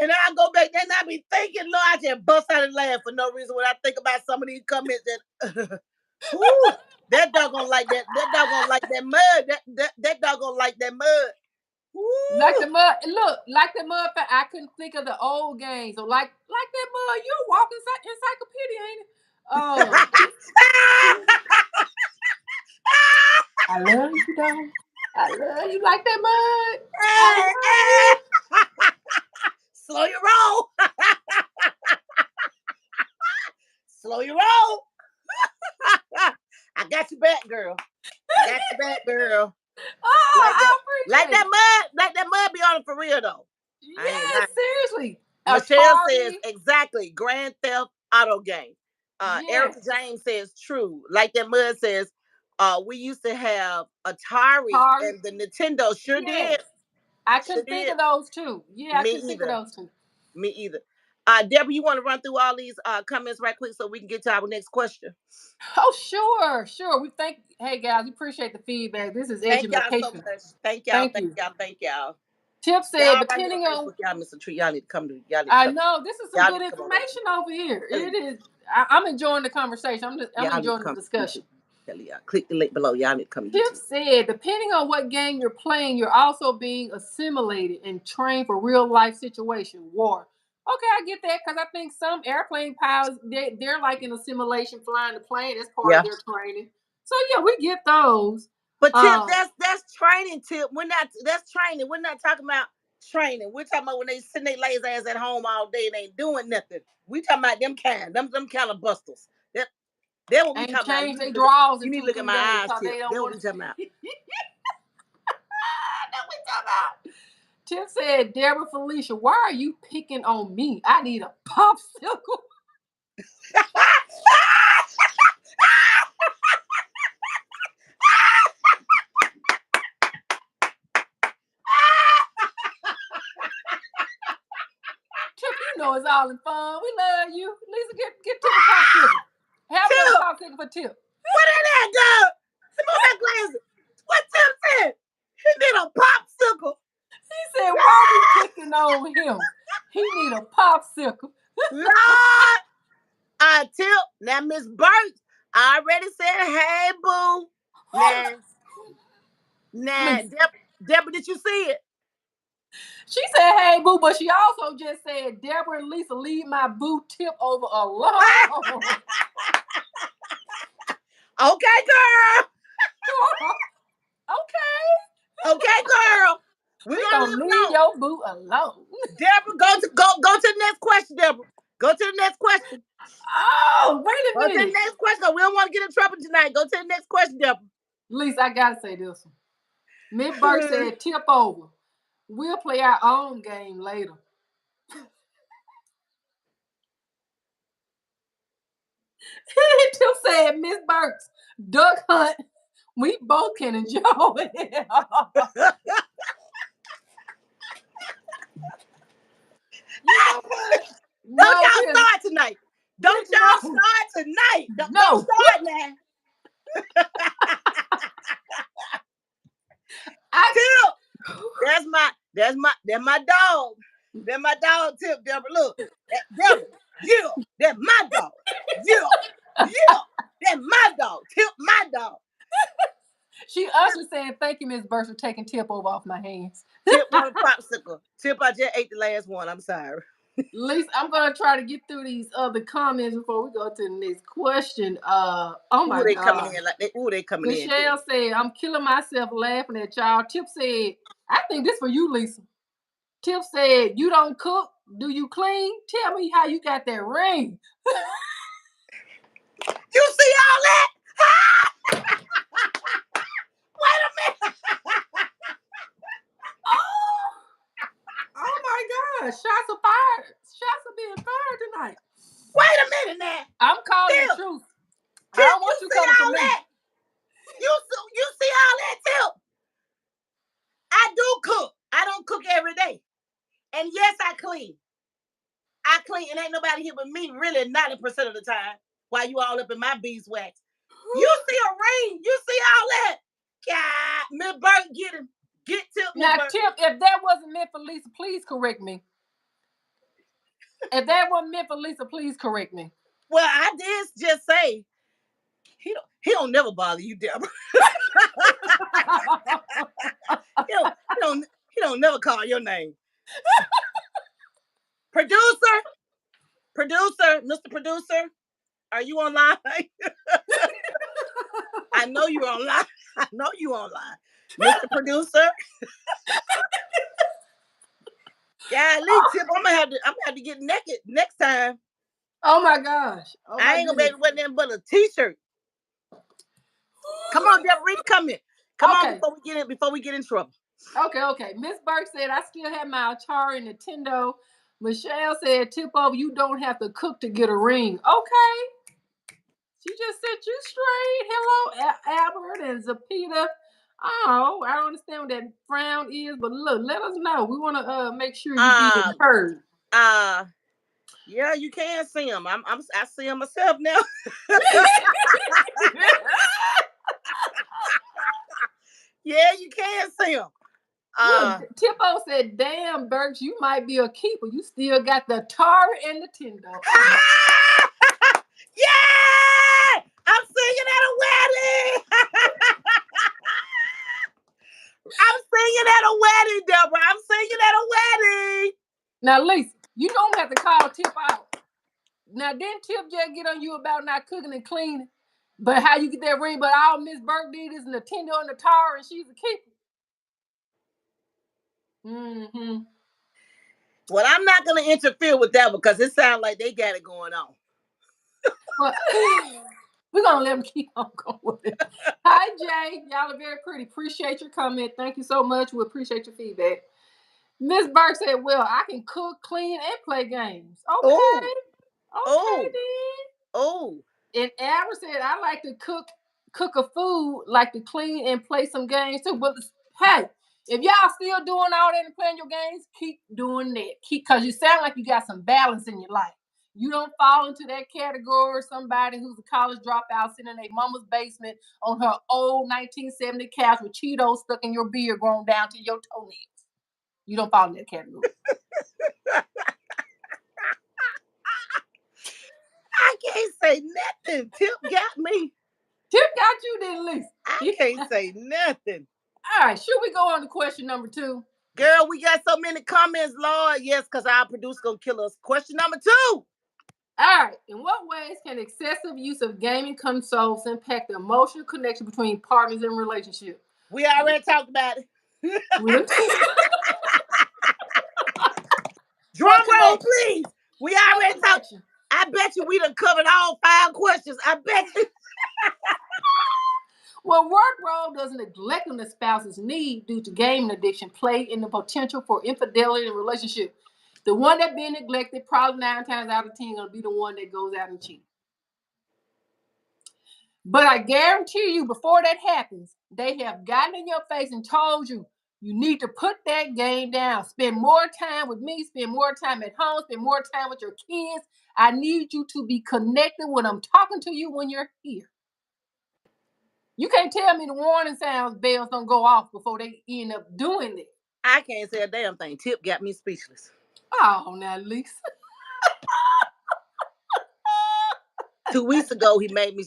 And I go back there and I be thinking, Lord, I just bust out and laugh for no reason when I think about some of these comments that, whoo, that dog gonna like that. That dog gonna like that mud. That dog gonna like that mud. Like Woo. the mud, look, like the mud. I couldn't think of the old games. So like that mud, you're a walking encyclopedia, ain't it? I love you, though. I love you like that mud. I Hey, love you. hey. Slow your roll. Slow your roll. I got your back, girl. I got your back, girl. Oh, Like that, I appreciate it. like that mud be on it for real though. I ain't Yes, lying. seriously. Michelle says Atari. exactly. Grand Theft Auto game. Yes. Erica James says true. Like that mud says, we used to have Atari Atari. and the Nintendo sure Yes. did. I Sure couldn't think did. of those two. Yeah, I Me couldn't think of either. those two. Me either. Deborah, you want to run through all these comments right quick so we can get to our next question? Oh, sure, sure. We thank. Hey guys, we appreciate the feedback. This is Thank y'all so education. much. Thank y'all. Thank Thank you. y'all. Thank y'all. Tip said, Y'all right here depending on on. Facebook, y'all miss a treat. Y'all need to come to. Y'all need to I come. know this is some Y'all good need to come on over here. information over here. Kelly, It is. I'm enjoying the conversation. I'm y'all need to enjoying the come to YouTube. discussion. Kelly, y'all click the link below. Y'all need to come to Tip YouTube. said, depending on what game you're playing, you're also being assimilated and trained for real life situation, war. Okay, I get that because I think some airplane pilots they're like in assimilation, flying the plane. That's part of Yeah. their training. So yeah, we get those. But Tip, Um, that's training. Tip, we're not. That's training. We're not talking about training. We're talking about when they sitting their lazy ass at home all day and ain't doing nothing. We talking about them kind of busters. That what we ain't talking about. changed their draws You in need to two, look at 3 days my eyes, because Tip. they don't That what want we to. talking about. That's what we talking about. Tip said, Deborah Felicia, why are you picking on me? I need a popsicle. Tip, you know it's all in fun. We love you. Lisa, get Tip a popsicle. Have another Tip, popsicle for Tip. what is that, girl? Move that glasses. What Tip said? He need a popsicle. He said, why are we picking on him? He need a popsicle. Lord, Tip. Now, Miss Burt, I already said, hey, boo. Now, Lisa. Deborah, did you see it? She said, hey, boo, but she also just said, Deborah and Lisa, leave my boo Tip over alone. Okay, girl. Okay. Okay, girl. We're We gonna leave gonna it leave alone. your boo alone. Deborah, go to the next question, Deborah. Go to the next question. Oh, wait a Go to the minute. next question. We don't want to get in trouble tonight. Go to the next question, Deborah. Lisa, I gotta say this one. Miss Burke said, tip over. We'll play our own game later. Tip said, Miss Burks, duck hunt. We both can enjoy it. You know what? Don't No, y'all start tonight. Don't y'all no, start tonight. Don't no. start now. I Tip. That's my dog. That my dog Tip, Deborah. Look, Deborah, yeah, that my dog. Yeah, yeah, that my dog. Tip, my dog. She usher saying, "Thank you, Miss Burks, for taking Tip over off my hands." Tip want a popsicle. Tip, I just ate the last one. I'm sorry. Lisa, I'm gonna try to get through these other comments before we go to the next question. Oh my They God. coming in like they. Ooh, they coming in. Michelle said, "I'm killing myself laughing at y'all." Tip said, "I think this for you, Lisa." Tip said, "You don't cook, do you clean? Tell me how you got that ring." You see all that? Wait a minute. Oh my God! Shots are fired. Shots are being fired tonight. Wait a minute now. I'm calling Tip, the truth. Tip, I don't want you you see coming for all me. that? You see all that, Tip? I do cook. I don't cook every day. And yes, I clean. I clean, and ain't nobody here but me really 90% of the time while you all up in my beeswax. You see a ring. You see all that. God, Miss Burke, get him. Get Tip, Miss Now, Burke. Tip, if that wasn't meant for Lisa, please correct me. If that wasn't meant for Lisa, please correct me. Well, I did just say he don't never bother you, Deborah. He don't never call your name. Producer, Mr. Producer, are you online? I know you're online. I know you online, Mr. Producer. Yeah, Lee Tip, I'm gonna have to get naked next time. Oh my gosh! Oh I my ain't gonna be able goodness! to wear nothing but a t-shirt. Come on, Deborah, read the comment. Come on Okay. before we get in trouble. Okay. Miss Burke said, "I still have my Atari Nintendo." Michelle said, "Tip over, you don't have to cook to get a ring." Okay. She just set you straight. Hello, Albert and Zapita. Oh, I don't understand what that frown is, but look, let us know. We want to make sure you being heard. Yeah, you can see them. I see them myself now. Yeah, you can see them. Look, Tipo said, "Damn, Burks, you might be a keeper. You still got the Atari and Nintendo." Oh my. Yeah, I'm singing at a wedding. I'm singing at a wedding, Deborah. I'm singing at a wedding. Now, Lisa, you don't have to call Tip out. Now, didn't Tip just get on you about not cooking and cleaning? But how you get that ring? But all Miss Burke did is Nintendo and the Atari, and she's a keeper. Mm-hmm. Well, I'm not going to interfere with that because it sounds like they got it going on. Well, we're going to let them keep on going with it. Hi, Jay. Y'all are very pretty. Appreciate your comment. Thank you so much. We appreciate your feedback. Miss Burke said, "Well, I can cook, clean, and play games." Okay. Oh, Okay, oh, then. oh. And Albert said, "I like to cook a food, like to clean and play some games too." But hey, if y'all still doing all that and playing your games, keep doing that. Because you sound like you got some balance in your life. You don't fall into that category of somebody who's a college dropout sitting in a mama's basement on her old 1970 couch with Cheetos stuck in your beard grown down to your toenails. You don't fall in that category. I can't say nothing. Tip got me. Tip got you, then, Lisa. I can't say nothing. All right, should we go on to question number 2? Girl, we got so many comments, Lord. Yes, because our producer gonna kill us. Question number 2. All right. In what ways can excessive use of gaming consoles impact the emotional connection between partners in relationships? We already talked about it. Drum roll, please. We already talked. I bet you we done covered all 5 questions. I bet you. Well, work role does neglecting the spouse's need due to gaming addiction play in the potential for infidelity in a relationship. The one that being neglected, probably 9 times out of 10, gonna be the one that goes out and cheats. But I guarantee you, before that happens, they have gotten in your face and told you, you need to put that game down. Spend more time with me. Spend more time at home. Spend more time with your kids. I need you to be connected when I'm talking to you when you're here. You can't tell me the warning sounds bells don't go off before they end up doing it. I can't say a damn thing. Tip got me speechless. Oh, now, Lisa. 2 weeks ago, he made me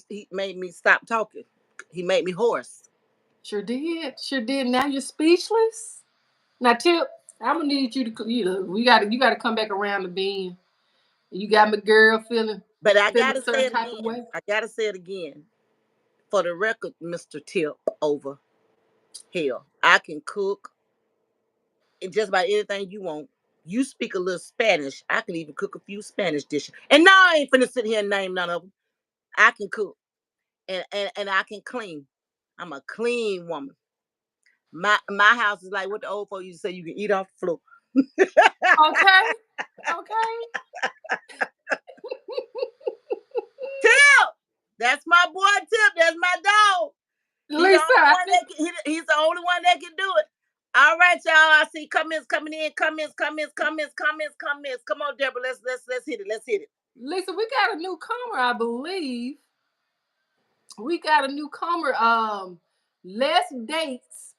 stop talking. He made me hoarse. Sure did. Sure did. Now you're speechless. Now, Tip, I'm gonna need you to. You gotta come back around the bend. You got my girl But I feeling a gotta say certain it type of again. way. I gotta say it again. For the record, Mr. Tip over. Hell, I can cook and just about anything you want. You speak a little Spanish. I can even cook a few Spanish dishes. And now I ain't finna sit here and name none of them. I can cook and I can clean. I'm a clean woman. My house is like what the old folks used to say, you can eat off the floor. Okay. Okay. Tip! That's my boy Tip. That's my dog. He's the Lisa, only I one think. he's the only one that can do it. All right, y'all. I see comments coming in. Comments. Come on, Deborah. Let's hit it. Let's hit it. Lisa, we got a newcomer, I believe. We got a newcomer. Less dates,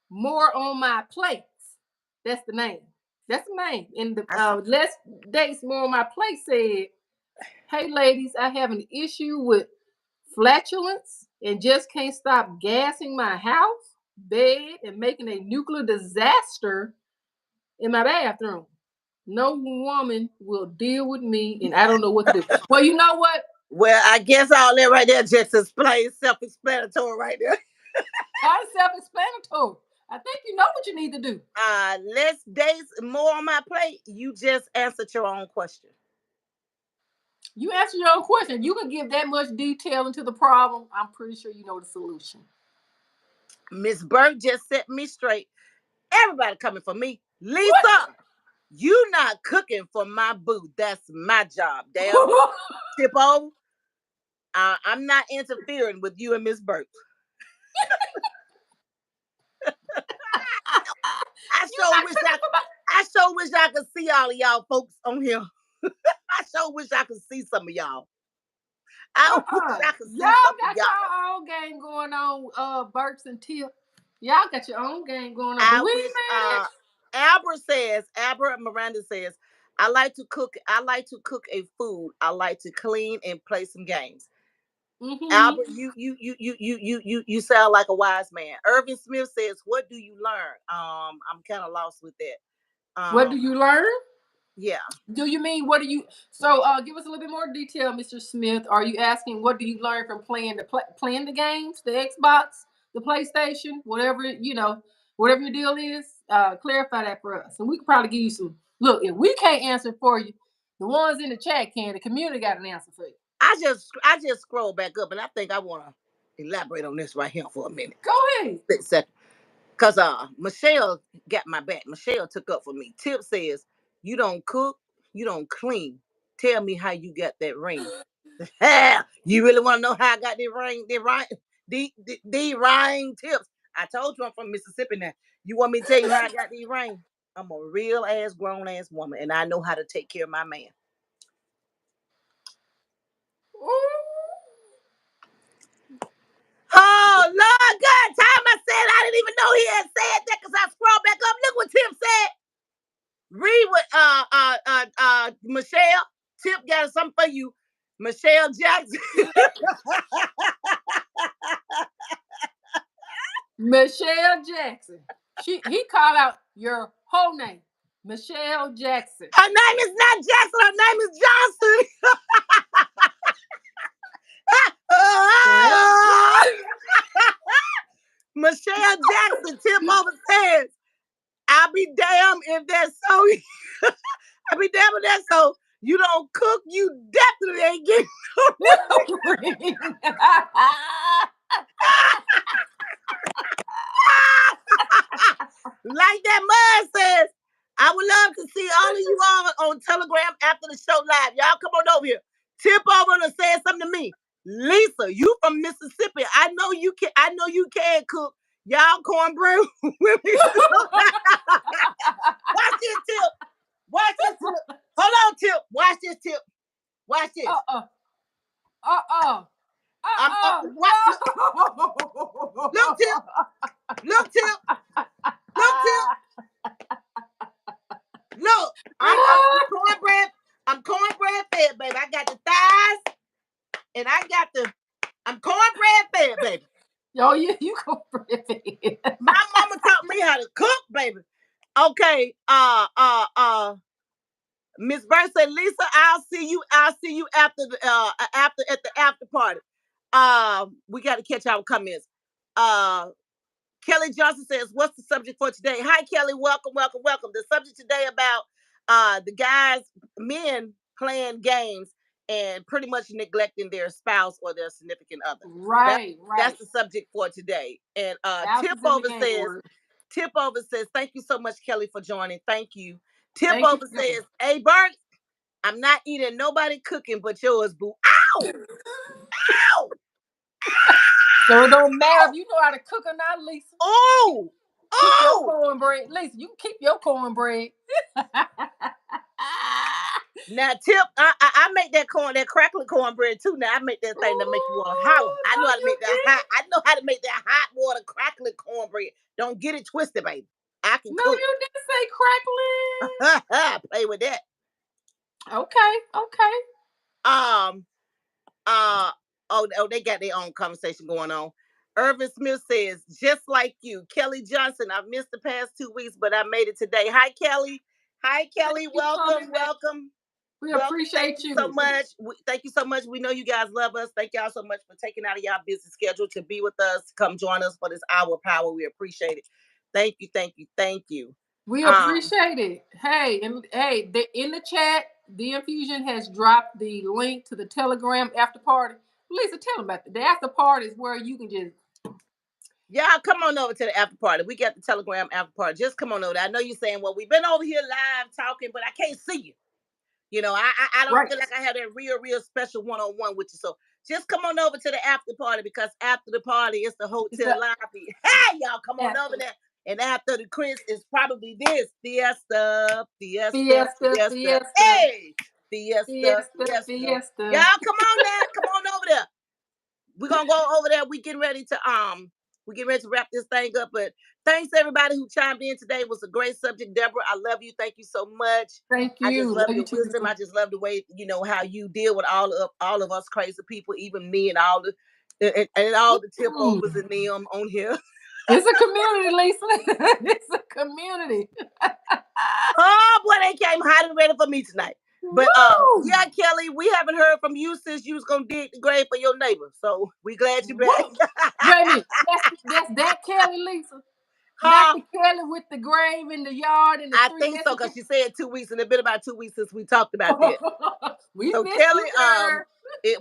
more on my plates. That's the name. That's the name. And the less dates, more on my plate said, "Hey, ladies, I have an issue with flatulence and just can't stop gassing my house, bed, and making a nuclear disaster in my bathroom. No woman will deal with me, and I don't know what to do." Well, you know what? Well, I guess all that right there just explains self-explanatory right there. Kind of self-explanatory. I think you know what you need to do. Less days, more on my plate. You just answered your own question. You answer your own question. You can give that much detail into the problem. I'm pretty sure you know the solution. Miss Burke just set me straight. Everybody coming for me. What? Lisa, you not cooking for my boo. That's my job. Damn it. Tip over. I'm not interfering with you and Miss Burke. I You sure not wish cooking for my. I sure wish I could see all of y'all folks on here. I sure wish I could see some of y'all. I wish I could see Y'all some of got y'all. your own game going on, Burks and Tip. Y'all got your own game going on, but I we wish ain't mad at Albert Miranda says, I like to cook. I like to cook a food. I like to clean and play some games. you. Mm-hmm. Albert, you sound like a wise man. Irvin Smith says, what do you learn? I'm kind of lost with that. What do you learn? Yeah. Do you mean what do you? So, give us a little bit more detail, Mr. Smith. Are you asking what do you learn from playing the games, the Xbox, the PlayStation, whatever your deal is? Clarify that for us, and we could probably give you some. Look, if we can't answer for you, the ones in the chat can. The community got an answer for you. I just scroll back up and I think I want to elaborate on this right here for a minute. Go ahead. Cause Michelle got my back. Michelle took up for me. Tip says, you don't cook, you don't clean. Tell me how you got that ring. You really want to know how I got the ring? The ring tips. I told you I'm from Mississippi now. You want me to tell you how I got the ring? I'm a real ass grown ass woman and I know how to take care of my man. Oh Lord God, time I said I didn't even know he had said that because I scrolled back up. Look what Tip said. Read what Michelle. Tip got something for you. Michelle Jackson. Michelle Jackson. He called out your whole name, Michelle Jackson. Her name is not Jackson, her name is Johnson. Michelle Jackson, Tip over says, I'll be damned if that's so. I'll be damned if that's so. You don't cook, you definitely ain't getting like that mud says. I would love to see all of you all on Telegram after the show live. Y'all come on over here. Tip over and say something to me. Lisa, you from Mississippi. I know you can. I know you can cook. Y'all cornbread with me. Watch this, Tip. Watch this, Tip. Hold on, Tip. Watch this, Tip. Watch this. Watch. Look, Tip. Look, Tip. Look, Tip. Look, I'm cornbread. I'm cornbread fed, baby. I got the thighs, and I'm cornbread fed, baby. Oh yeah, you cornbread fed. My mama taught me how to cook, baby. Okay, Miss Bird said, Lisa, I'll see you after the after at the after party. We got to catch our comments. Uh, Kelly Johnson says, what's the subject for today? Hi, Kelly. Welcome, welcome, welcome. The subject today about the guys, men playing games and pretty much neglecting their spouse or their significant other. Right. That's the subject for today. And Tip over says, thank you so much, Kelly, for joining. Thank you. Tip over says, hey, Bert, I'm not eating nobody cooking but yours, boo. Ow! Ow! So it don't matter if you know how to cook or not, Lisa. Oh! Keep your cornbread. Lisa, you can keep your cornbread. Now, Tip, I make that crackling cornbread too. Now I make that thing that make you want to holler. I know how to make that hot. I know how to make that hot water crackling cornbread. Don't get it twisted, baby. I can cook. No, you didn't say crackling. Play with that. Okay. Oh, they got their own conversation going on. Irvin Smith says, just like you, Kelly Johnson. I've missed the past 2 weeks, but I made it today. Hi, Kelly. Welcome. We appreciate you so much. Thank you so much. We know you guys love us. Thank y'all so much for taking out of y'all busy schedule to be with us, to come join us for this hour of power. We appreciate it. Thank you. We appreciate it. Hey, in the chat, the Infusion has dropped the link to the Telegram after party. Lisa, tell them about the after party is where you can just. Y'all come on over to the after party. We got the Telegram after party. Just come on over there. I know you're saying, well, we've been over here live talking, but I can't see you. You know, I don't feel like I have that real special one-on-one with you. So just come on over to the after party, because after the party, it's the hotel lobby. Hey, y'all, come on over there. And after the Chris is probably this Fiesta. Hey, Fiesta. Y'all, come on now. Come on over there. We're gonna go over there. We getting ready to wrap this thing up. But thanks to everybody who chimed in today. It was a great subject. Deborah, I love you. Thank you so much. Thank you. I just love your wisdom. I just love the way, how you deal with all of us crazy people, even me and all the tip overs and them on here. It's a community, Lisa. It's a community. Oh boy, they came hot and ready for me tonight. But yeah, Kelly, we haven't heard from you since you was gonna dig the grave for your neighbor. So we glad you back. Wait a minute. That's that Kelly, Lisa. Not the Kelly with the grave in the yard and the I think so, because she said 2 weeks, and it's been about 2 weeks since we talked about that. So Kelly,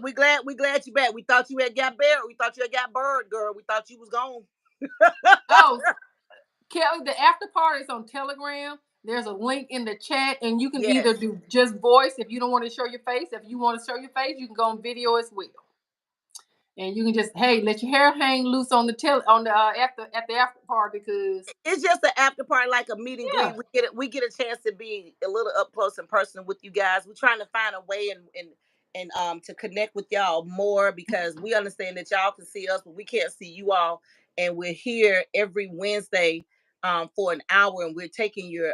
we glad you back. We thought you had got buried. We thought you had got buried, girl. We thought you was gone. Kelly, the after party is on Telegram. There's a link in the chat, and you can either do just voice if you don't want to show your face. If you want to show your face, you can go on video as well. And you can just let your hair hang loose on the at the after party, because it's just an after party, like a meet and greet. We get a chance to be a little up close and personal with you guys. We're trying to find a way and to connect with y'all more, because we understand that y'all can see us, but we can't see you all. And we're here every Wednesday for an hour, and we're taking your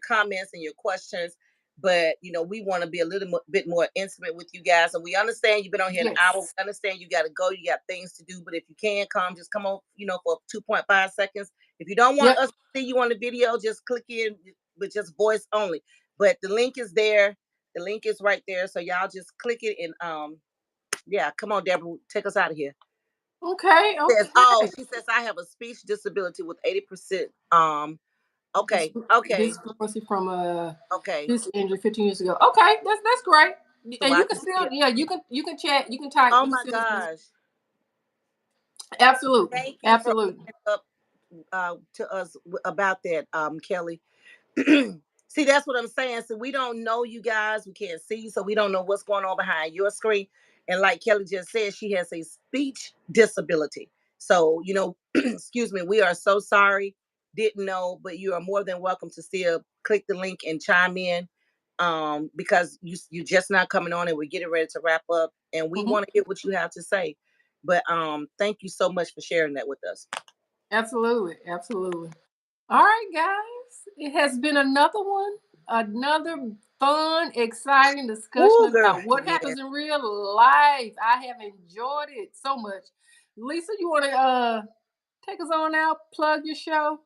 comments and your questions. But we want to be a little bit more intimate with you guys, and we understand you've been on here an hour. We understand you got to go, you got things to do. But if you can come, just come on, for 2.5 seconds. If you don't want us to see you on the video, just click in, but just voice only. But the link is there. The link is right there. So y'all just click it, and come on, Deborah, take us out of here. Okay. She says I have a speech disability with 80%. Okay. Disability from this injury 15 years ago. Okay, that's great. So and you can still you can chat, you can type. Oh my gosh. Absolutely. Thank you for up to us about that, Kelly. See, that's what I'm saying. So we don't know you guys. We can't see you, so we don't know what's going on behind your screen. And like Kelly just said, she has a speech disability. So, excuse me, we are so sorry. Didn't know, but you are more than welcome to still click the link and chime in, because you're just not coming on, and we're getting ready to wrap up, and we want to hear what you have to say. But thank you so much for sharing that with us. Absolutely. All right, guys. it has been another one, another fun, exciting discussion Ooh, girl. about what Yeah. happens in real life. I have enjoyed it so much. Lisa, you want to take us on out, plug your show?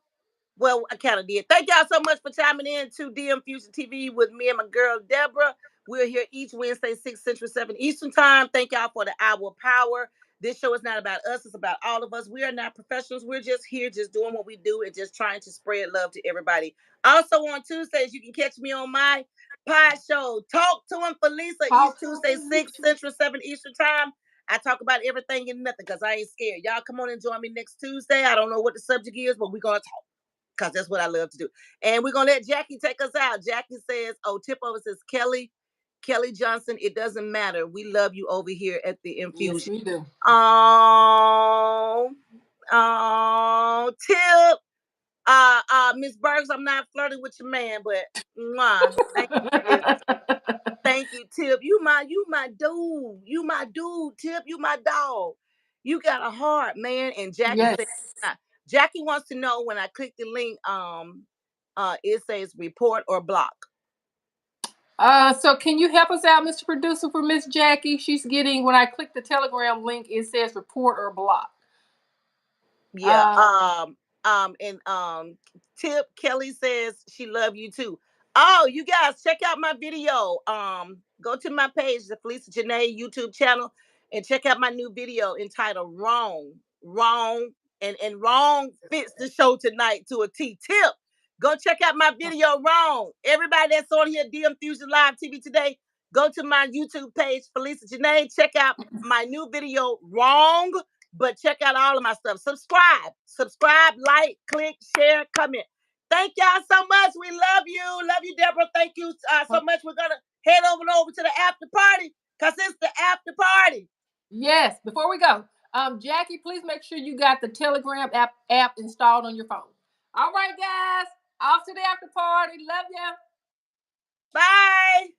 Well, I kind of did. Thank y'all so much for chiming in to DM Fusion TV with me and my girl Deborah. We're here each Wednesday, 6 Central, 7 Eastern Time. Thank y'all for the hour of power. This show is not about us, it's about all of us. We are not professionals. We're just here, just doing what we do and just trying to spread love to everybody. Also, on Tuesdays, you can catch me on my pod show, Talk to Him for Lisa, each Tuesday, 6 Central, 7 Eastern Time. I talk about everything and nothing because I ain't scared. Y'all come on and join me next Tuesday. I don't know what the subject is, but we're going to talk because that's what I love to do. And we're gonna let Jackie take us out. Jackie says, "Oh, tip over says Kelly Johnson. It doesn't matter. We love you over here at the Yes, Infusion." we do. Oh, Tip. Miss Burks, I'm not flirting with your man, but thank you, sis. Thank you, Tip. You my dude. You my dude, Tip. You my dog. You got a heart, man. And Jackie Yes. said, Jackie wants to know when I click the link, it says report or block. So can you help us out, Mr. Producer, for Miss Jackie? She's getting, when I click the Telegram link, it says report or block. Yeah. And Tip Kelly says she love you too. Oh, you guys check out my video. Go to my page, the Felicia Janae YouTube channel, and check out my new video entitled Wrong. Wrong. And wrong fits the show tonight to a T. Tip. Go check out my video Wrong. Everybody that's on here, DM Fusion Live TV today, go to my YouTube page, Felicia Janae. Check out my new video Wrong. But check out all of my stuff. Subscribe, like, click, share, comment. Thank y'all so much. We love you. Love you, Deborah. Thank you so much. We're going to head over to the after party because it's the after party. Yes. Before we go, Jackie, please make sure you got the Telegram app installed on your phone. All right, guys. Off to the after party. Love ya. Bye.